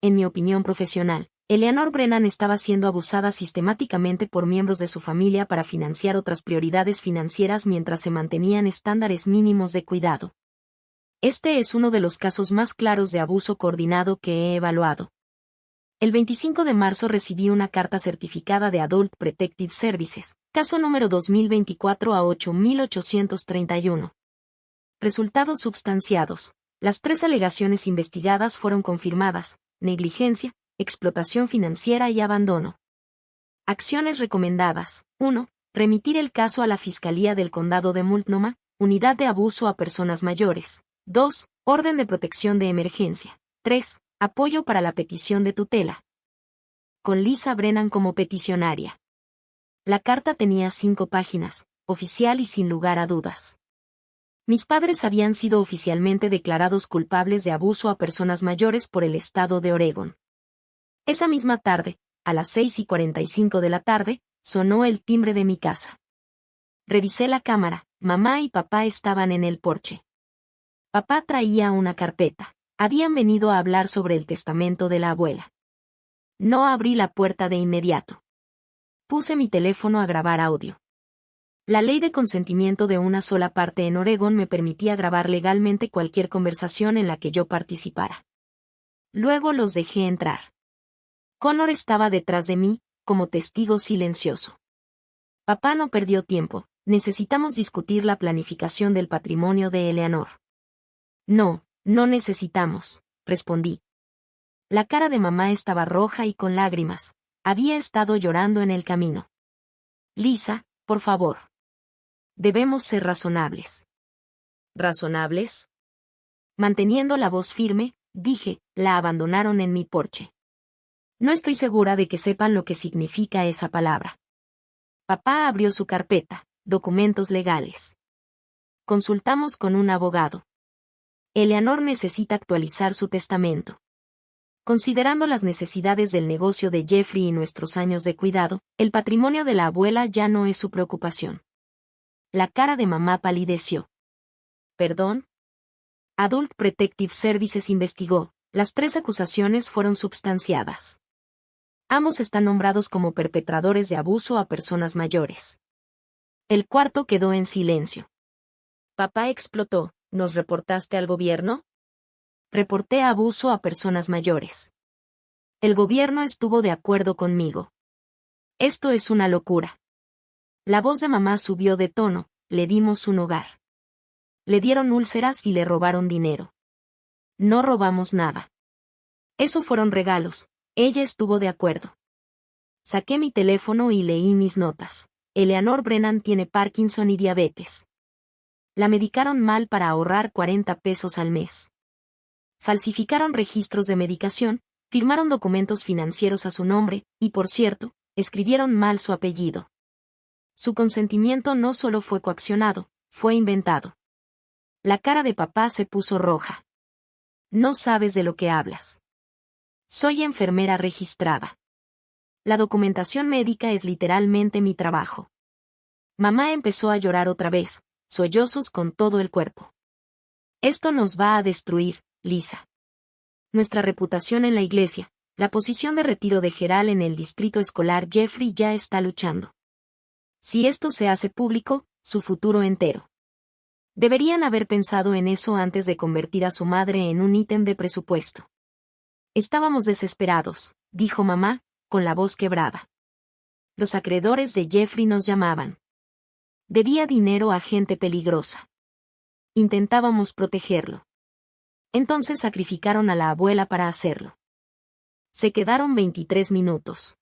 En mi opinión profesional, Eleanor Brennan estaba siendo abusada sistemáticamente por miembros de su familia para financiar otras prioridades financieras mientras se mantenían estándares mínimos de cuidado. Este es uno de los casos más claros de abuso coordinado que he evaluado. El 25 de marzo recibí una carta certificada de Adult Protective Services, caso número 2024 a 8831. Resultados substanciados. Las 3 alegaciones investigadas fueron confirmadas: negligencia, explotación financiera y abandono. Acciones recomendadas. 1. Remitir el caso a la Fiscalía del Condado de Multnomah, Unidad de Abuso a Personas Mayores. 2. Orden de protección de emergencia. 3. Apoyo para la petición de tutela. Con Lisa Brennan como peticionaria. La carta tenía 5 páginas, oficial y sin lugar a dudas. Mis padres habían sido oficialmente declarados culpables de abuso a personas mayores por el estado de Oregón. Esa misma tarde, a las 6:45 de la tarde, sonó el timbre de mi casa. Revisé la cámara. Mamá y papá estaban en el porche. Papá traía una carpeta. Habían venido a hablar sobre el testamento de la abuela. No abrí la puerta de inmediato. Puse mi teléfono a grabar audio. La ley de consentimiento de una sola parte en Oregón me permitía grabar legalmente cualquier conversación en la que yo participara. Luego los dejé entrar. Connor estaba detrás de mí, como testigo silencioso. Papá no perdió tiempo. Necesitamos discutir la planificación del patrimonio de Eleanor. No. No necesitamos, respondí. La cara de mamá estaba roja y con lágrimas. Había estado llorando en el camino. Lisa, por favor. Debemos ser razonables. ¿Razonables? Manteniendo la voz firme, dije, la abandonaron en mi porche. No estoy segura de que sepan lo que significa esa palabra. Papá abrió su carpeta, documentos legales. Consultamos con un abogado. Eleanor necesita actualizar su testamento. Considerando las necesidades del negocio de Jeffrey y nuestros años de cuidado, el patrimonio de la abuela ya no es su preocupación. La cara de mamá palideció. ¿Perdón? Adult Protective Services investigó. Las 3 acusaciones fueron substanciadas. Ambos están nombrados como perpetradores de abuso a personas mayores. El cuarto quedó en silencio. Papá explotó. ¿Nos reportaste al gobierno? Reporté abuso a personas mayores. El gobierno estuvo de acuerdo conmigo. Esto es una locura. La voz de mamá subió de tono. Le dimos un hogar. Le dieron úlceras y le robaron dinero. No robamos nada. Eso fueron regalos. Ella estuvo de acuerdo. Saqué mi teléfono y leí mis notas. Eleanor Brennan tiene Parkinson y diabetes. La medicaron mal para ahorrar 40 pesos al mes. Falsificaron registros de medicación, firmaron documentos financieros a su nombre, y por cierto, escribieron mal su apellido. Su consentimiento no solo fue coaccionado, fue inventado. La cara de papá se puso roja. No sabes de lo que hablas. Soy enfermera registrada. La documentación médica es literalmente mi trabajo. Mamá empezó a llorar otra vez, sollozos con todo el cuerpo. Esto nos va a destruir, Lisa. Nuestra reputación en la iglesia, la posición de retiro de Geral en el distrito escolar Jeffrey ya está luchando. Si esto se hace público, su futuro entero. Deberían haber pensado en eso antes de convertir a su madre en un ítem de presupuesto. Estábamos desesperados, dijo mamá, con la voz quebrada. Los acreedores de Jeffrey nos llamaban. Debía dinero a gente peligrosa. Intentábamos protegerlo. Entonces sacrificaron a la abuela para hacerlo. Se quedaron 23 minutos.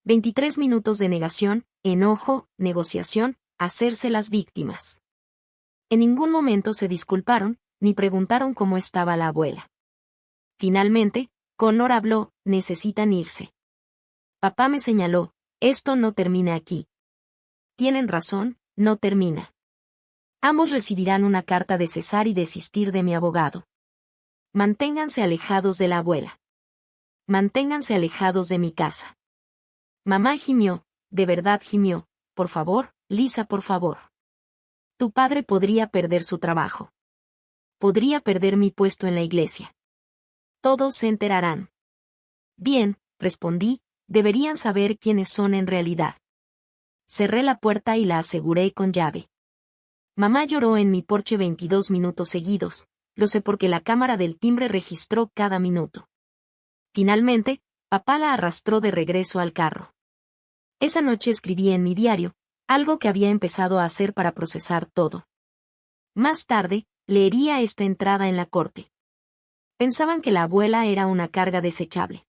23 minutos de negación, enojo, negociación, hacerse las víctimas. En ningún momento se disculparon, ni preguntaron cómo estaba la abuela. Finalmente, Connor habló, necesitan irse. Papá me señaló, esto no termina aquí. Tienen razón, no termina. Ambos recibirán una carta de cesar y desistir de mi abogado. Manténganse alejados de la abuela. Manténganse alejados de mi casa. Mamá gimió, de verdad gimió, por favor, Lisa, por favor. Tu padre podría perder su trabajo. Podría perder mi puesto en la iglesia. Todos se enterarán. Bien, respondí, deberían saber quiénes son en realidad. Cerré la puerta y la aseguré con llave. Mamá lloró en mi porche 22 minutos seguidos, lo sé porque la cámara del timbre registró cada minuto. Finalmente, papá la arrastró de regreso al carro. Esa noche escribí en mi diario, algo que había empezado a hacer para procesar todo. Más tarde, leería esta entrada en la corte. Pensaban que la abuela era una carga desechable.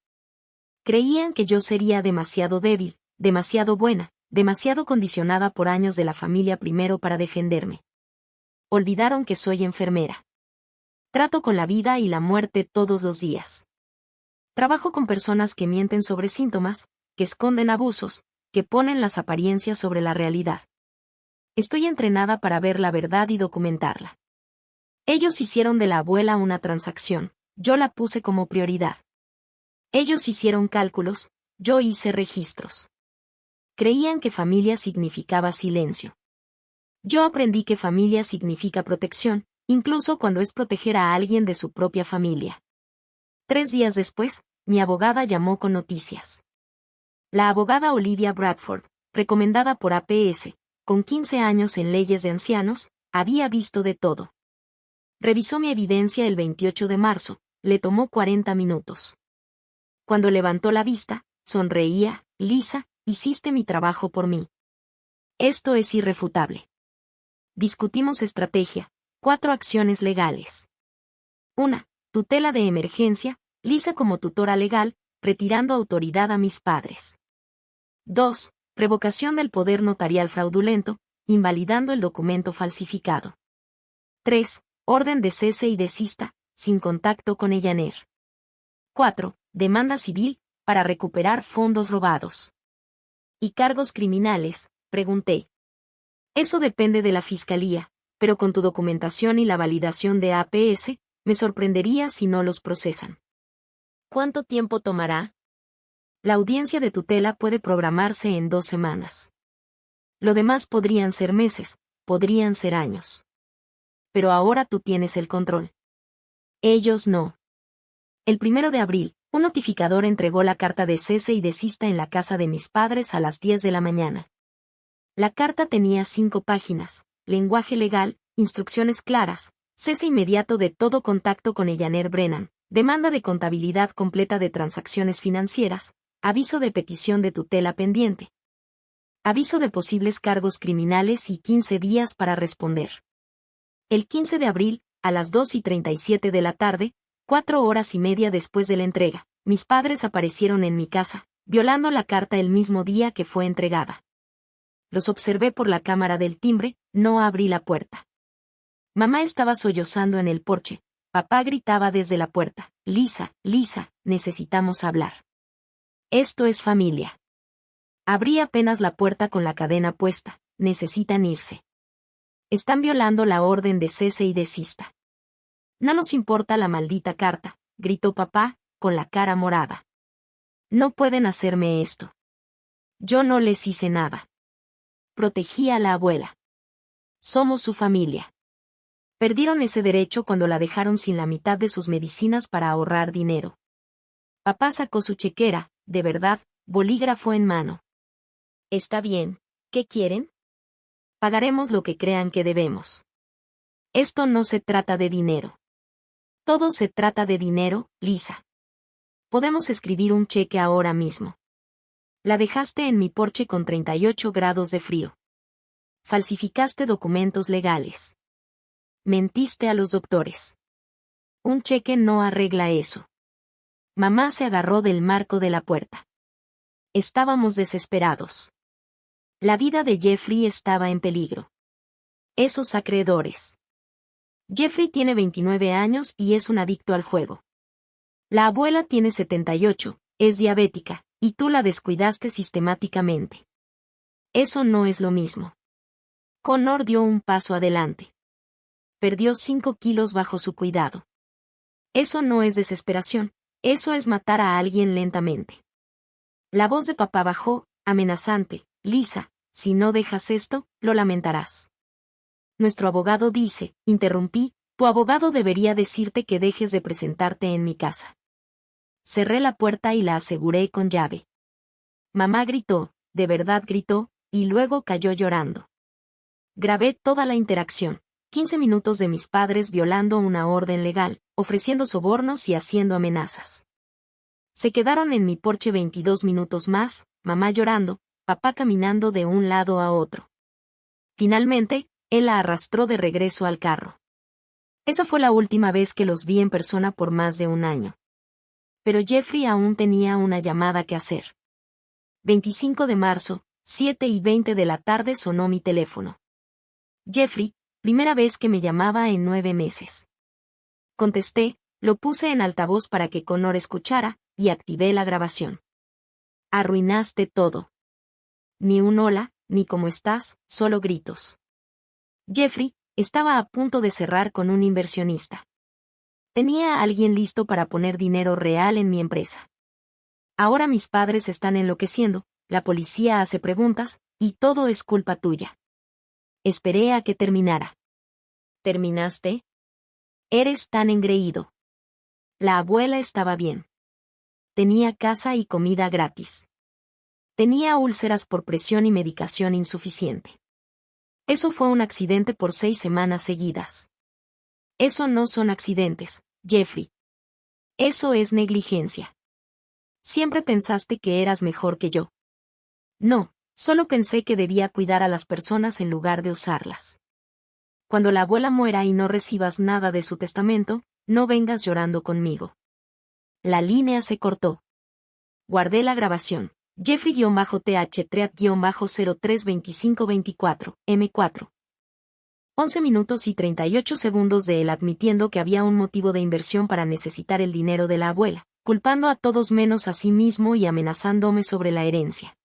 Creían que yo sería demasiado débil, demasiado buena, demasiado condicionada por años de la familia primero para defenderme. Olvidaron que soy enfermera. Trato con la vida y la muerte todos los días. Trabajo con personas que mienten sobre síntomas, que esconden abusos, que ponen las apariencias sobre la realidad. Estoy entrenada para ver la verdad y documentarla. Ellos hicieron de la abuela una transacción, yo la puse como prioridad. Ellos hicieron cálculos, yo hice registros. Creían que familia significaba silencio. Yo aprendí que familia significa protección, incluso cuando es proteger a alguien de su propia familia. 3 días después, mi abogada llamó con noticias. La abogada Olivia Bradford, recomendada por APS, con 15 años en leyes de ancianos, había visto de todo. Revisó mi evidencia el 28 de marzo, le tomó 40 minutos. Cuando levantó la vista, sonreía, Lisa, hiciste mi trabajo por mí. Esto es irrefutable. Discutimos estrategia, 4 acciones legales. 1. Tutela de emergencia, Lisa como tutora legal, retirando autoridad a mis padres. 2. Revocación del poder notarial fraudulento, invalidando el documento falsificado. 3. Orden de cese y desista, sin contacto con Ellaner. 4. Demanda civil, para recuperar fondos robados. ¿Y cargos criminales?, pregunté. Eso depende de la fiscalía, pero con tu documentación y la validación de APS, me sorprendería si no los procesan. ¿Cuánto tiempo tomará? La audiencia de tutela puede programarse en 2 semanas. Lo demás podrían ser meses, podrían ser años. Pero ahora tú tienes el control. Ellos no. El 1 de abril, un notificador entregó la carta de cese y desista en la casa de mis padres a las 10 de la mañana. La carta tenía 5 páginas, lenguaje legal, instrucciones claras, cese inmediato de todo contacto con Ellaner Brennan, demanda de contabilidad completa de transacciones financieras, aviso de petición de tutela pendiente, aviso de posibles cargos criminales y 15 días para responder. El 15 de abril, a las 2:37 de la tarde, 4 horas y media después de la entrega, mis padres aparecieron en mi casa, violando la carta el mismo día que fue entregada. Los observé por la cámara del timbre, no abrí la puerta. Mamá estaba sollozando en el porche, papá gritaba desde la puerta, Lisa, Lisa, necesitamos hablar. Esto es familia. Abrí apenas la puerta con la cadena puesta, necesitan irse. Están violando la orden de cese y desista. No nos importa la maldita carta, gritó papá, con la cara morada. No pueden hacerme esto. Yo no les hice nada. Protegí a la abuela. Somos su familia. Perdieron ese derecho cuando la dejaron sin la mitad de sus medicinas para ahorrar dinero. Papá sacó su chequera, de verdad, bolígrafo en mano. Está bien, ¿qué quieren? Pagaremos lo que crean que debemos. Esto no se trata de dinero. Todo se trata de dinero, Lisa. Podemos escribir un cheque ahora mismo. La dejaste en mi porche con 38 grados de frío. Falsificaste documentos legales. Mentiste a los doctores. Un cheque no arregla eso. Mamá se agarró del marco de la puerta. Estábamos desesperados. La vida de Jeffrey estaba en peligro. Esos acreedores. Jeffrey tiene 29 años y es un adicto al juego. La abuela tiene 78, es diabética, y tú la descuidaste sistemáticamente. Eso no es lo mismo. Connor dio un paso adelante. Perdió 5 kilos bajo su cuidado. Eso no es desesperación, eso es matar a alguien lentamente. La voz de papá bajó, amenazante, Lisa, si no dejas esto, lo lamentarás. Nuestro abogado dice, interrumpí, tu abogado debería decirte que dejes de presentarte en mi casa. Cerré la puerta y la aseguré con llave. Mamá gritó, de verdad gritó, y luego cayó llorando. Grabé toda la interacción, 15 minutos de mis padres violando una orden legal, ofreciendo sobornos y haciendo amenazas. Se quedaron en mi porche 22 minutos más, mamá llorando, papá caminando de un lado a otro. Finalmente, él la arrastró de regreso al carro. Esa fue la última vez que los vi en persona por más de un año. Pero Jeffrey aún tenía una llamada que hacer. 25 de marzo, 7:20 de la tarde sonó mi teléfono. Jeffrey, primera vez que me llamaba en 9 meses. Contesté, lo puse en altavoz para que Connor escuchara, y activé la grabación. Arruinaste todo. Ni un hola, ni cómo estás, solo gritos. Jeffrey estaba a punto de cerrar con un inversionista. Tenía a alguien listo para poner dinero real en mi empresa. Ahora mis padres están enloqueciendo, la policía hace preguntas, y todo es culpa tuya. Esperé a que terminara. ¿Terminaste? Eres tan engreído. La abuela estaba bien. Tenía casa y comida gratis. Tenía úlceras por presión y medicación insuficiente. Eso fue un accidente por 6 semanas seguidas. Eso no son accidentes, Jeffrey. Eso es negligencia. Siempre pensaste que eras mejor que yo. No, solo pensé que debía cuidar a las personas en lugar de usarlas. Cuando la abuela muera y no recibas nada de su testamento, no vengas llorando conmigo. La línea se cortó. Guardé la grabación. Jeffrey-TH-03-032524, M4. 11 minutos y 38 segundos de él admitiendo que había un motivo de inversión para necesitar el dinero de la abuela, culpando a todos menos a sí mismo y amenazándome sobre la herencia.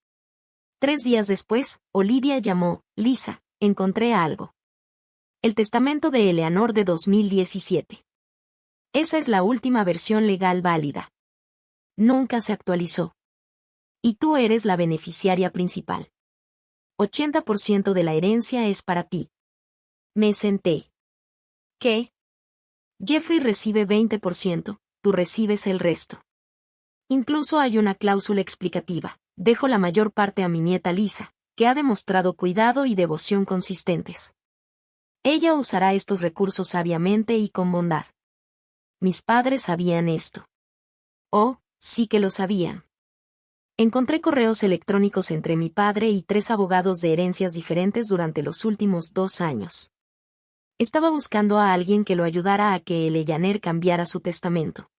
3 días después, Olivia llamó, Lisa, encontré algo. El testamento de Eleanor de 2017. Esa es la última versión legal válida. Nunca se actualizó. Y tú eres la beneficiaria principal. 80% de la herencia es para ti. Me senté. ¿Qué? Jeffrey recibe 20%, tú recibes el resto. Incluso hay una cláusula explicativa. Dejo la mayor parte a mi nieta Lisa, que ha demostrado cuidado y devoción consistentes. Ella usará estos recursos sabiamente y con bondad. Mis padres sabían esto. Oh, sí que lo sabían. Encontré correos electrónicos entre mi padre y 3 abogados de herencias diferentes durante los últimos 2 años. Estaba buscando a alguien que lo ayudara a que Eleanor cambiara su testamento.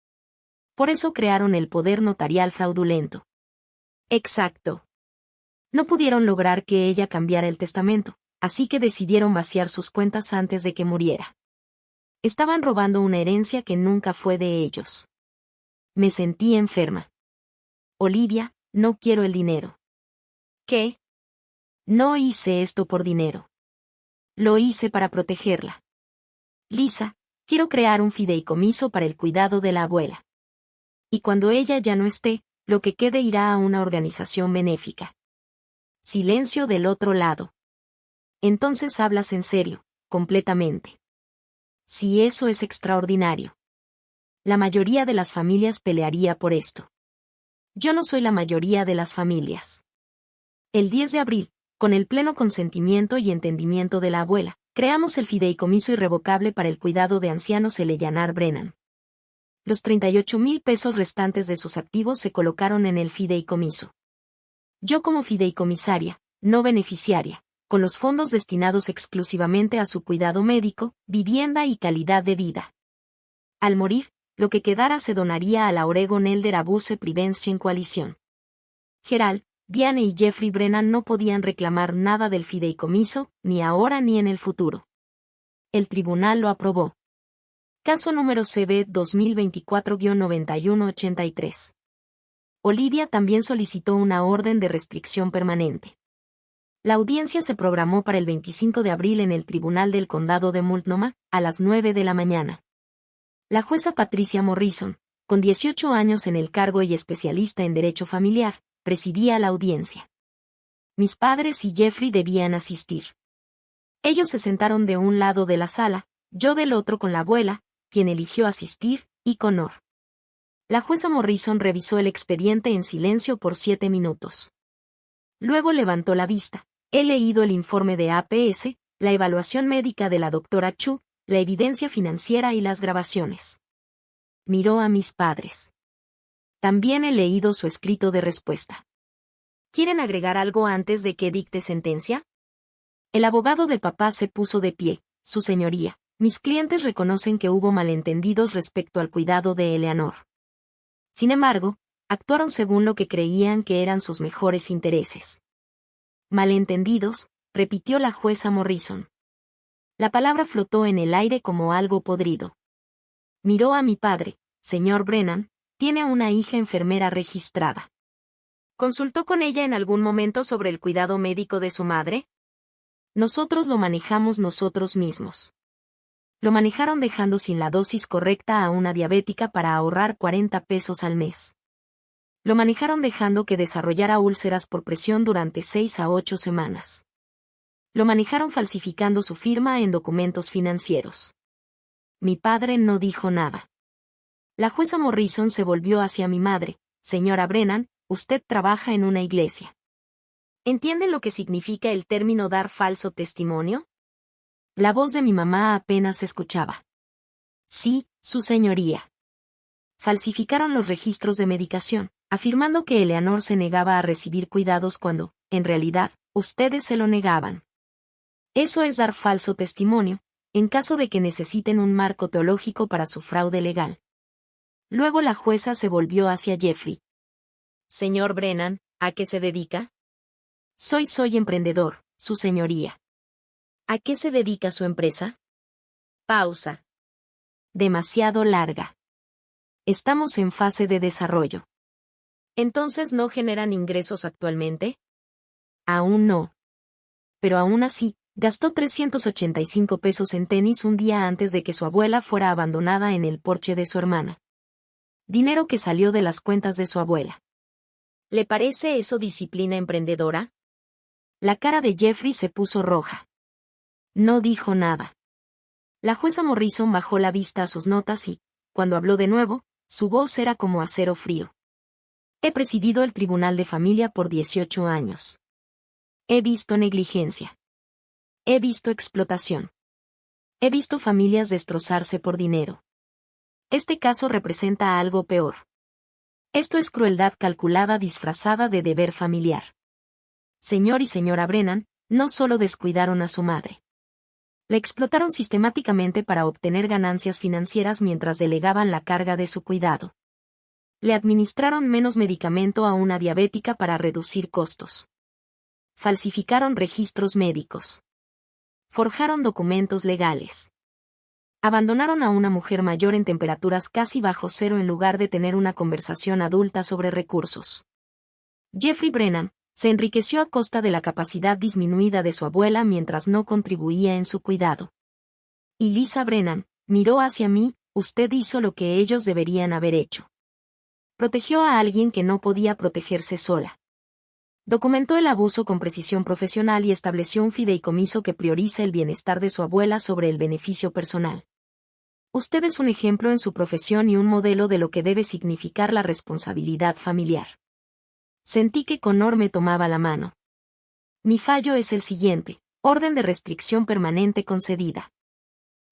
Por eso crearon el poder notarial fraudulento. Exacto. No pudieron lograr que ella cambiara el testamento, así que decidieron vaciar sus cuentas antes de que muriera. Estaban robando una herencia que nunca fue de ellos. Me sentí enferma. Olivia, no quiero el dinero. ¿Qué? No hice esto por dinero. Lo hice para protegerla. Lisa, quiero crear un fideicomiso para el cuidado de la abuela. Y cuando ella ya no esté, lo que quede irá a una organización benéfica. Silencio del otro lado. Entonces hablas en serio, completamente. Si eso es extraordinario. La mayoría de las familias pelearía por esto. Yo no soy la mayoría de las familias. El 10 de abril, con el pleno consentimiento y entendimiento de la abuela, creamos el fideicomiso irrevocable para el cuidado de ancianos Eleanor Brennan. Los 38,000 pesos restantes de sus activos se colocaron en el fideicomiso. Yo como fideicomisaria, no beneficiaria, con los fondos destinados exclusivamente a su cuidado médico, vivienda y calidad de vida. Al morir, lo que quedara se donaría a la Oregon Elder Abuse Prevention Coalition. Gerald, Diane y Jeffrey Brennan no podían reclamar nada del fideicomiso, ni ahora ni en el futuro. El tribunal lo aprobó. Caso número CB 2024-9183. Olivia también solicitó una orden de restricción permanente. La audiencia se programó para el 25 de abril en el Tribunal del Condado de Multnomah, a las 9 de la mañana. La jueza Patricia Morrison, con 18 años en el cargo y especialista en derecho familiar, presidía la audiencia. Mis padres y Jeffrey debían asistir. Ellos se sentaron de un lado de la sala, yo del otro con la abuela, quien eligió asistir, y con honor. La jueza Morrison revisó el expediente en silencio por 7 minutos. Luego levantó la vista. He leído el informe de APS, la evaluación médica de la doctora Chu, la evidencia financiera y las grabaciones. Miró a mis padres. También he leído su escrito de respuesta. ¿Quieren agregar algo antes de que dicte sentencia? El abogado de papá se puso de pie. Su señoría, mis clientes reconocen que hubo malentendidos respecto al cuidado de Eleanor. Sin embargo, actuaron según lo que creían que eran sus mejores intereses. Malentendidos, repitió la jueza Morrison. La palabra flotó en el aire como algo podrido. Miró a mi padre, señor Brennan, tiene una hija enfermera registrada. ¿Consultó con ella en algún momento sobre el cuidado médico de su madre? Nosotros lo manejamos nosotros mismos. Lo manejaron dejando sin la dosis correcta a una diabética para ahorrar 40 pesos al mes. Lo manejaron dejando que desarrollara úlceras por presión durante 6 a 8 semanas. Lo manejaron falsificando su firma en documentos financieros. Mi padre no dijo nada. La jueza Morrison se volvió hacia mi madre. Señora Brennan, usted trabaja en una iglesia. ¿Entiende lo que significa el término dar falso testimonio? La voz de mi mamá apenas se escuchaba. Sí, su señoría. Falsificaron los registros de medicación, afirmando que Eleanor se negaba a recibir cuidados cuando, en realidad, ustedes se lo negaban. Eso es dar falso testimonio, en caso de que necesiten un marco teológico para su fraude legal. Luego la jueza se volvió hacia Jeffrey. Señor Brennan, ¿a qué se dedica? Soy emprendedor, su señoría. ¿A qué se dedica su empresa? Pausa. Demasiado larga. Estamos en fase de desarrollo. ¿Entonces no generan ingresos actualmente? Aún no. Pero aún así, gastó 385 pesos en tenis un día antes de que su abuela fuera abandonada en el porche de su hermana. Dinero que salió de las cuentas de su abuela. ¿Le parece eso disciplina emprendedora? La cara de Jeffrey se puso roja. No dijo nada. La jueza Morrison bajó la vista a sus notas y, cuando habló de nuevo, su voz era como acero frío. He presidido el Tribunal de Familia por 18 años. He visto negligencia. He visto explotación. He visto familias destrozarse por dinero. Este caso representa algo peor. Esto es crueldad calculada disfrazada de deber familiar. Señor y señora Brennan, no solo descuidaron a su madre. La explotaron sistemáticamente para obtener ganancias financieras mientras delegaban la carga de su cuidado. Le administraron menos medicamento a una diabética para reducir costos. Falsificaron registros médicos. Forjaron documentos legales. Abandonaron a una mujer mayor en temperaturas casi bajo cero en lugar de tener una conversación adulta sobre recursos. Jeffrey Brennan se enriqueció a costa de la capacidad disminuida de su abuela mientras no contribuía en su cuidado. Y Lisa Brennan miró hacia mí, usted hizo lo que ellos deberían haber hecho. Protegió a alguien que no podía protegerse sola. Documentó el abuso con precisión profesional y estableció un fideicomiso que prioriza el bienestar de su abuela sobre el beneficio personal. Usted es un ejemplo en su profesión y un modelo de lo que debe significar la responsabilidad familiar. Sentí que Connor me tomaba la mano. Mi fallo es el siguiente: orden de restricción permanente concedida.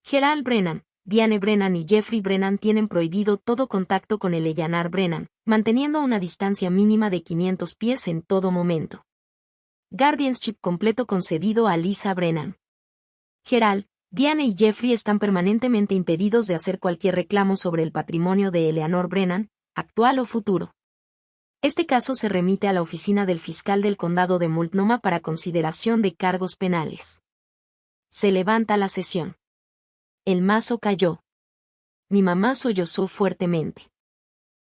Gerald Brennan, Diane Brennan y Jeffrey Brennan tienen prohibido todo contacto con el Eleanor Brennan, manteniendo una distancia mínima de 500 pies en todo momento. Guardianship completo concedido a Lisa Brennan. Gerald, Diane y Jeffrey están permanentemente impedidos de hacer cualquier reclamo sobre el patrimonio de Eleanor Brennan, actual o futuro. Este caso se remite a la oficina del fiscal del condado de Multnomah para consideración de cargos penales. Se levanta la sesión. El mazo cayó. Mi mamá sollozó fuertemente.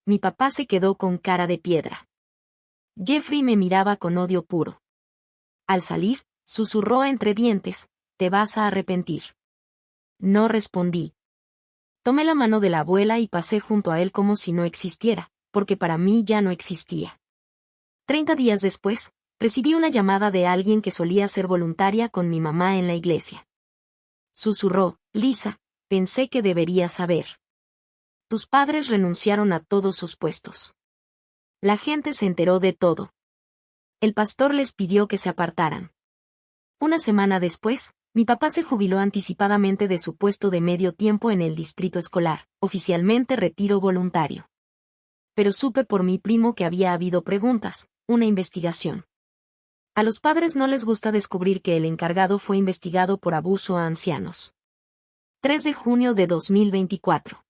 Mi papá se quedó con cara de piedra. Jeffrey me miraba con odio puro. Al salir, susurró entre dientes, te vas a arrepentir. No respondí. Tomé la mano de la abuela y pasé junto a él como si no existiera, porque para mí ya no existía. 30 días después, recibí una llamada de alguien que solía ser voluntaria con mi mamá en la iglesia. Susurró, Lisa, pensé que deberías saber. Tus padres renunciaron a todos sus puestos. La gente se enteró de todo. El pastor les pidió que se apartaran. Una semana después, mi papá se jubiló anticipadamente de su puesto de medio tiempo en el distrito escolar, oficialmente retiro voluntario. Pero supe por mi primo que había habido preguntas, una investigación. A los padres no les gusta descubrir que el encargado fue investigado por abuso a ancianos. 3 de junio de 2024.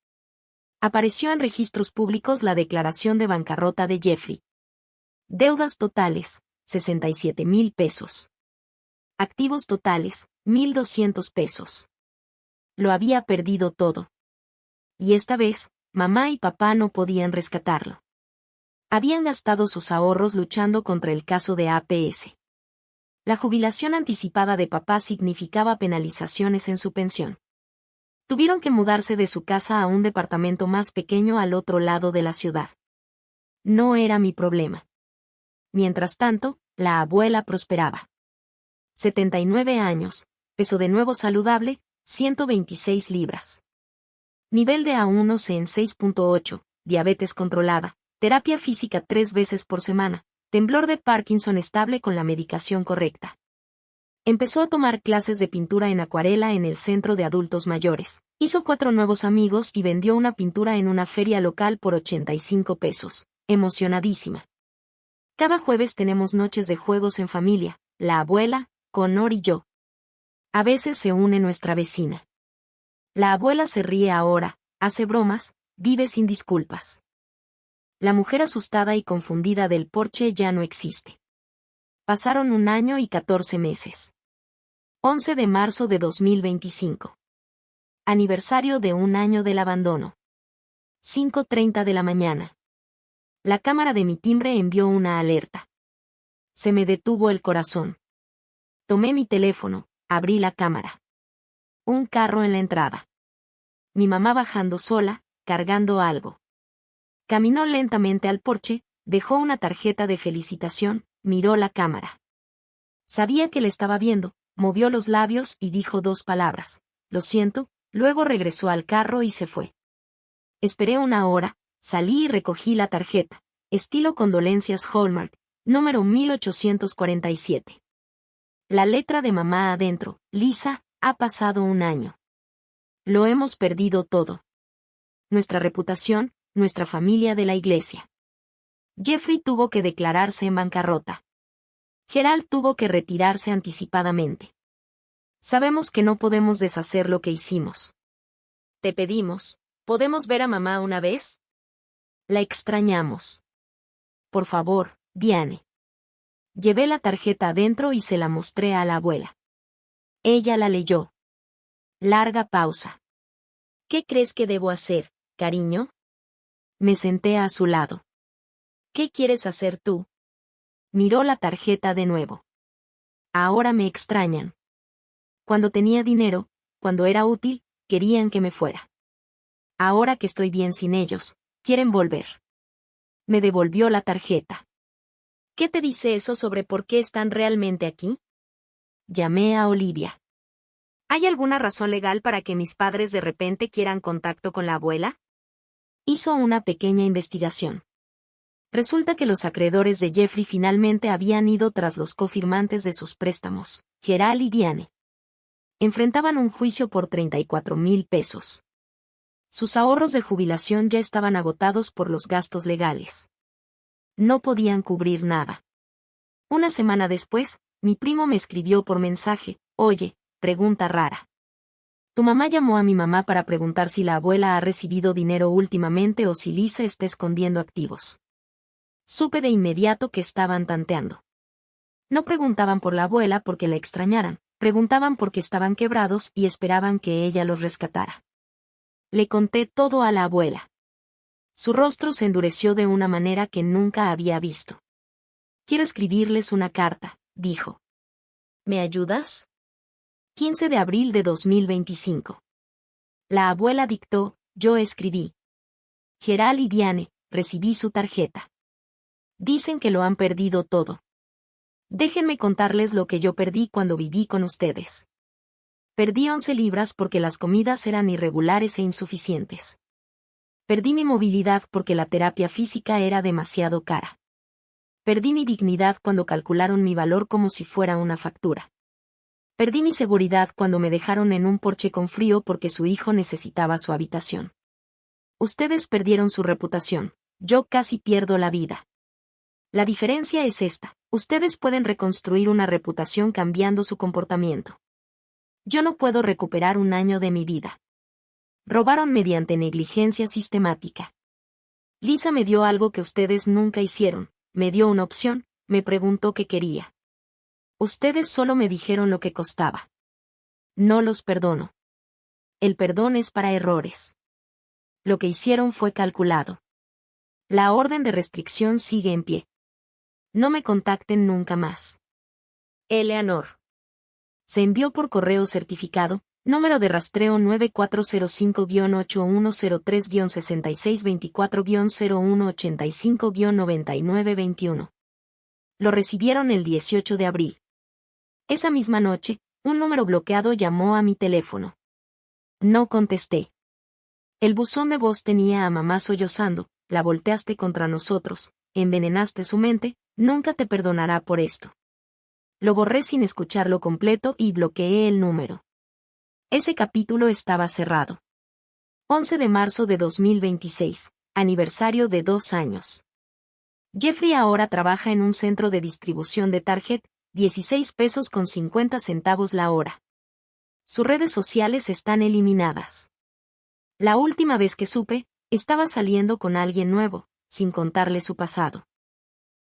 Apareció en registros públicos la declaración de bancarrota de Jeffrey. Deudas totales, 67,000 pesos. Activos totales, 1,200 pesos. Lo había perdido todo. Y esta vez, mamá y papá no podían rescatarlo. Habían gastado sus ahorros luchando contra el caso de APS. La jubilación anticipada de papá significaba penalizaciones en su pensión. Tuvieron que mudarse de su casa a un departamento más pequeño al otro lado de la ciudad. No era mi problema. Mientras tanto, la abuela prosperaba. 79 años, peso de nuevo saludable, 126 libras. Nivel de A1C en 6.8, diabetes controlada, terapia física 3 veces por semana, temblor de Parkinson estable con la medicación correcta. Empezó a tomar clases de pintura en acuarela en el centro de adultos mayores, hizo 4 nuevos amigos y vendió una pintura en una feria local por 85 pesos, emocionadísima. Cada jueves tenemos noches de juegos en familia, la abuela, Connor y yo. A veces se une nuestra vecina. La abuela se ríe ahora, hace bromas, vive sin disculpas. La mujer asustada y confundida del porche ya no existe. Pasaron 1 año y 14 meses. 11 de marzo de 2025. Aniversario de 1 año del abandono. 5:30 de la mañana. La cámara de mi timbre envió una alerta. Se me detuvo el corazón. Tomé mi teléfono, abrí la cámara. Un carro en la entrada. Mi mamá bajando sola, cargando algo. Caminó lentamente al porche, dejó una tarjeta de felicitación, miró la cámara. Sabía que le estaba viendo, movió los labios y dijo 2 palabras. Lo siento, luego regresó al carro y se fue. Esperé 1 hora, salí y recogí la tarjeta. Estilo Condolencias Hallmark, número 1847. La letra de mamá adentro. Lisa, ha pasado 1 año. Lo hemos perdido todo. Nuestra reputación, nuestra familia de la iglesia. Jeffrey tuvo que declararse en bancarrota. Gerald tuvo que retirarse anticipadamente. Sabemos que no podemos deshacer lo que hicimos. Te pedimos, ¿podemos ver a mamá una vez? La extrañamos. Por favor, Diane. Llevé la tarjeta adentro y se la mostré a la abuela. Ella la leyó. Larga pausa. ¿Qué crees que debo hacer, cariño? Me senté a su lado. ¿Qué quieres hacer tú? Miró la tarjeta de nuevo. Ahora me extrañan. Cuando tenía dinero, cuando era útil, querían que me fuera. Ahora que estoy bien sin ellos, quieren volver. Me devolvió la tarjeta. ¿Qué te dice eso sobre por qué están realmente aquí? Llamé a Olivia. ¿Hay alguna razón legal para que mis padres de repente quieran contacto con la abuela? Hizo una pequeña investigación. Resulta que los acreedores de Jeffrey finalmente habían ido tras los cofirmantes de sus préstamos, Gerald y Diane. Enfrentaban un juicio por 34,000 pesos. Sus ahorros de jubilación ya estaban agotados por los gastos legales. No podían cubrir nada. 1 semana después, mi primo me escribió por mensaje, oye, pregunta rara. Tu mamá llamó a mi mamá para preguntar si la abuela ha recibido dinero últimamente o si Lisa está escondiendo activos. Supe de inmediato que estaban tanteando. No preguntaban por la abuela porque la extrañaran, preguntaban porque estaban quebrados y esperaban que ella los rescatara. Le conté todo a la abuela. Su rostro se endureció de una manera que nunca había visto. Quiero escribirles una carta, dijo. ¿Me ayudas? 15 de abril de 2025. La abuela dictó, yo escribí. Gerald y Diane, recibí su tarjeta. Dicen que lo han perdido todo. Déjenme contarles lo que yo perdí cuando viví con ustedes. Perdí 11 libras porque las comidas eran irregulares e insuficientes. Perdí mi movilidad porque la terapia física era demasiado cara. Perdí mi dignidad cuando calcularon mi valor como si fuera una factura. Perdí mi seguridad cuando me dejaron en un porche con frío porque su hijo necesitaba su habitación. Ustedes perdieron su reputación, yo casi pierdo la vida. La diferencia es esta, ustedes pueden reconstruir una reputación cambiando su comportamiento. Yo no puedo recuperar 1 año de mi vida. Robaron mediante negligencia sistemática. Lisa me dio algo que ustedes nunca hicieron, me dio una opción, me preguntó qué quería. Ustedes solo me dijeron lo que costaba. No los perdono. El perdón es para errores. Lo que hicieron fue calculado. La orden de restricción sigue en pie. No me contacten nunca más. Eleanor. Se envió por correo certificado, número de rastreo 9405-8103-6624-0185-9921. Lo recibieron el 18 de abril. Esa misma noche, un número bloqueado llamó a mi teléfono. No contesté. El buzón de voz tenía a mamá sollozando, la volteaste contra nosotros, envenenaste su mente, nunca te perdonará por esto. Lo borré sin escucharlo completo y bloqueé el número. Ese capítulo estaba cerrado. 11 de marzo de 2026, aniversario de 2 años. Jeffrey ahora trabaja en un centro de distribución de Target, 16 pesos con 50 centavos la hora. Sus redes sociales están eliminadas. La última vez que supe, estaba saliendo con alguien nuevo, sin contarle su pasado.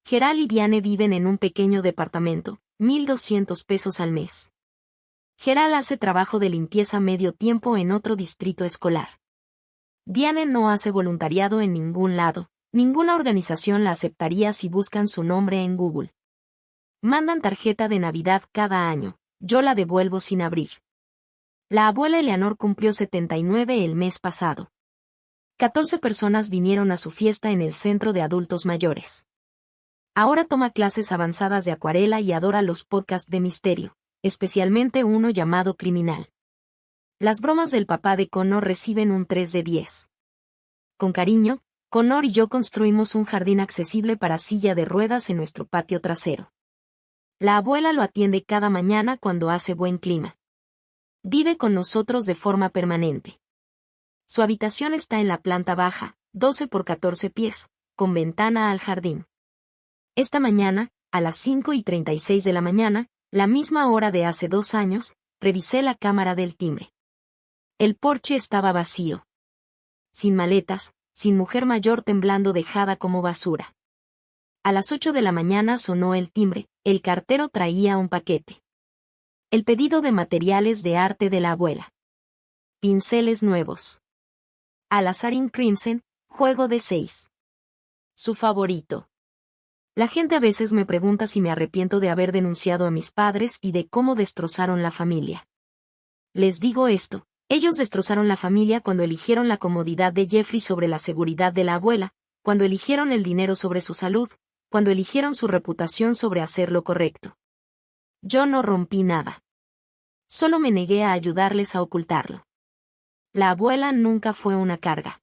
Gerald y Diane viven en un pequeño departamento, 1,200 pesos al mes. Gerald hace trabajo de limpieza medio tiempo en otro distrito escolar. Diane no hace voluntariado en ningún lado, ninguna organización la aceptaría si buscan su nombre en Google. Mandan tarjeta de Navidad cada año, yo la devuelvo sin abrir. La abuela Eleanor cumplió 79 el mes pasado. 14 personas vinieron a su fiesta en el centro de adultos mayores. Ahora toma clases avanzadas de acuarela y adora los podcasts de misterio, especialmente uno llamado Criminal. Las bromas del papá de Connor reciben un 3 de 10. Con cariño, Connor y yo construimos un jardín accesible para silla de ruedas en nuestro patio trasero. La abuela lo atiende cada mañana cuando hace buen clima. Vive con nosotros de forma permanente. Su habitación está en la planta baja, 12 por 14 pies, con ventana al jardín. Esta mañana, a las 5:36 de la mañana, la misma hora de hace 2 años, revisé la cámara del timbre. El porche estaba vacío. Sin maletas, sin mujer mayor temblando dejada como basura. A las 8 de la mañana sonó el timbre, el cartero traía un paquete. El pedido de materiales de arte de la abuela. Pinceles nuevos. Alazarin Crimson, juego de 6. Su favorito. La gente a veces me pregunta si me arrepiento de haber denunciado a mis padres y de cómo destrozaron la familia. Les digo esto, ellos destrozaron la familia cuando eligieron la comodidad de Jeffrey sobre la seguridad de la abuela, cuando eligieron el dinero sobre su salud, cuando eligieron su reputación sobre hacer lo correcto. Yo no rompí nada. Solo me negué a ayudarles a ocultarlo. La abuela nunca fue una carga.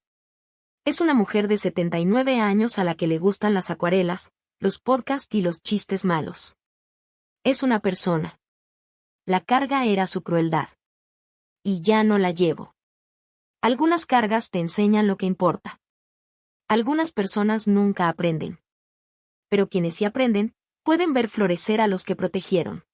Es una mujer de 79 años a la que le gustan las acuarelas, los podcasts y los chistes malos. Es una persona. La carga era su crueldad. Y ya no la llevo. Algunas cargas te enseñan lo que importa. Algunas personas nunca aprenden. Pero quienes sí aprenden, pueden ver florecer a los que protegieron.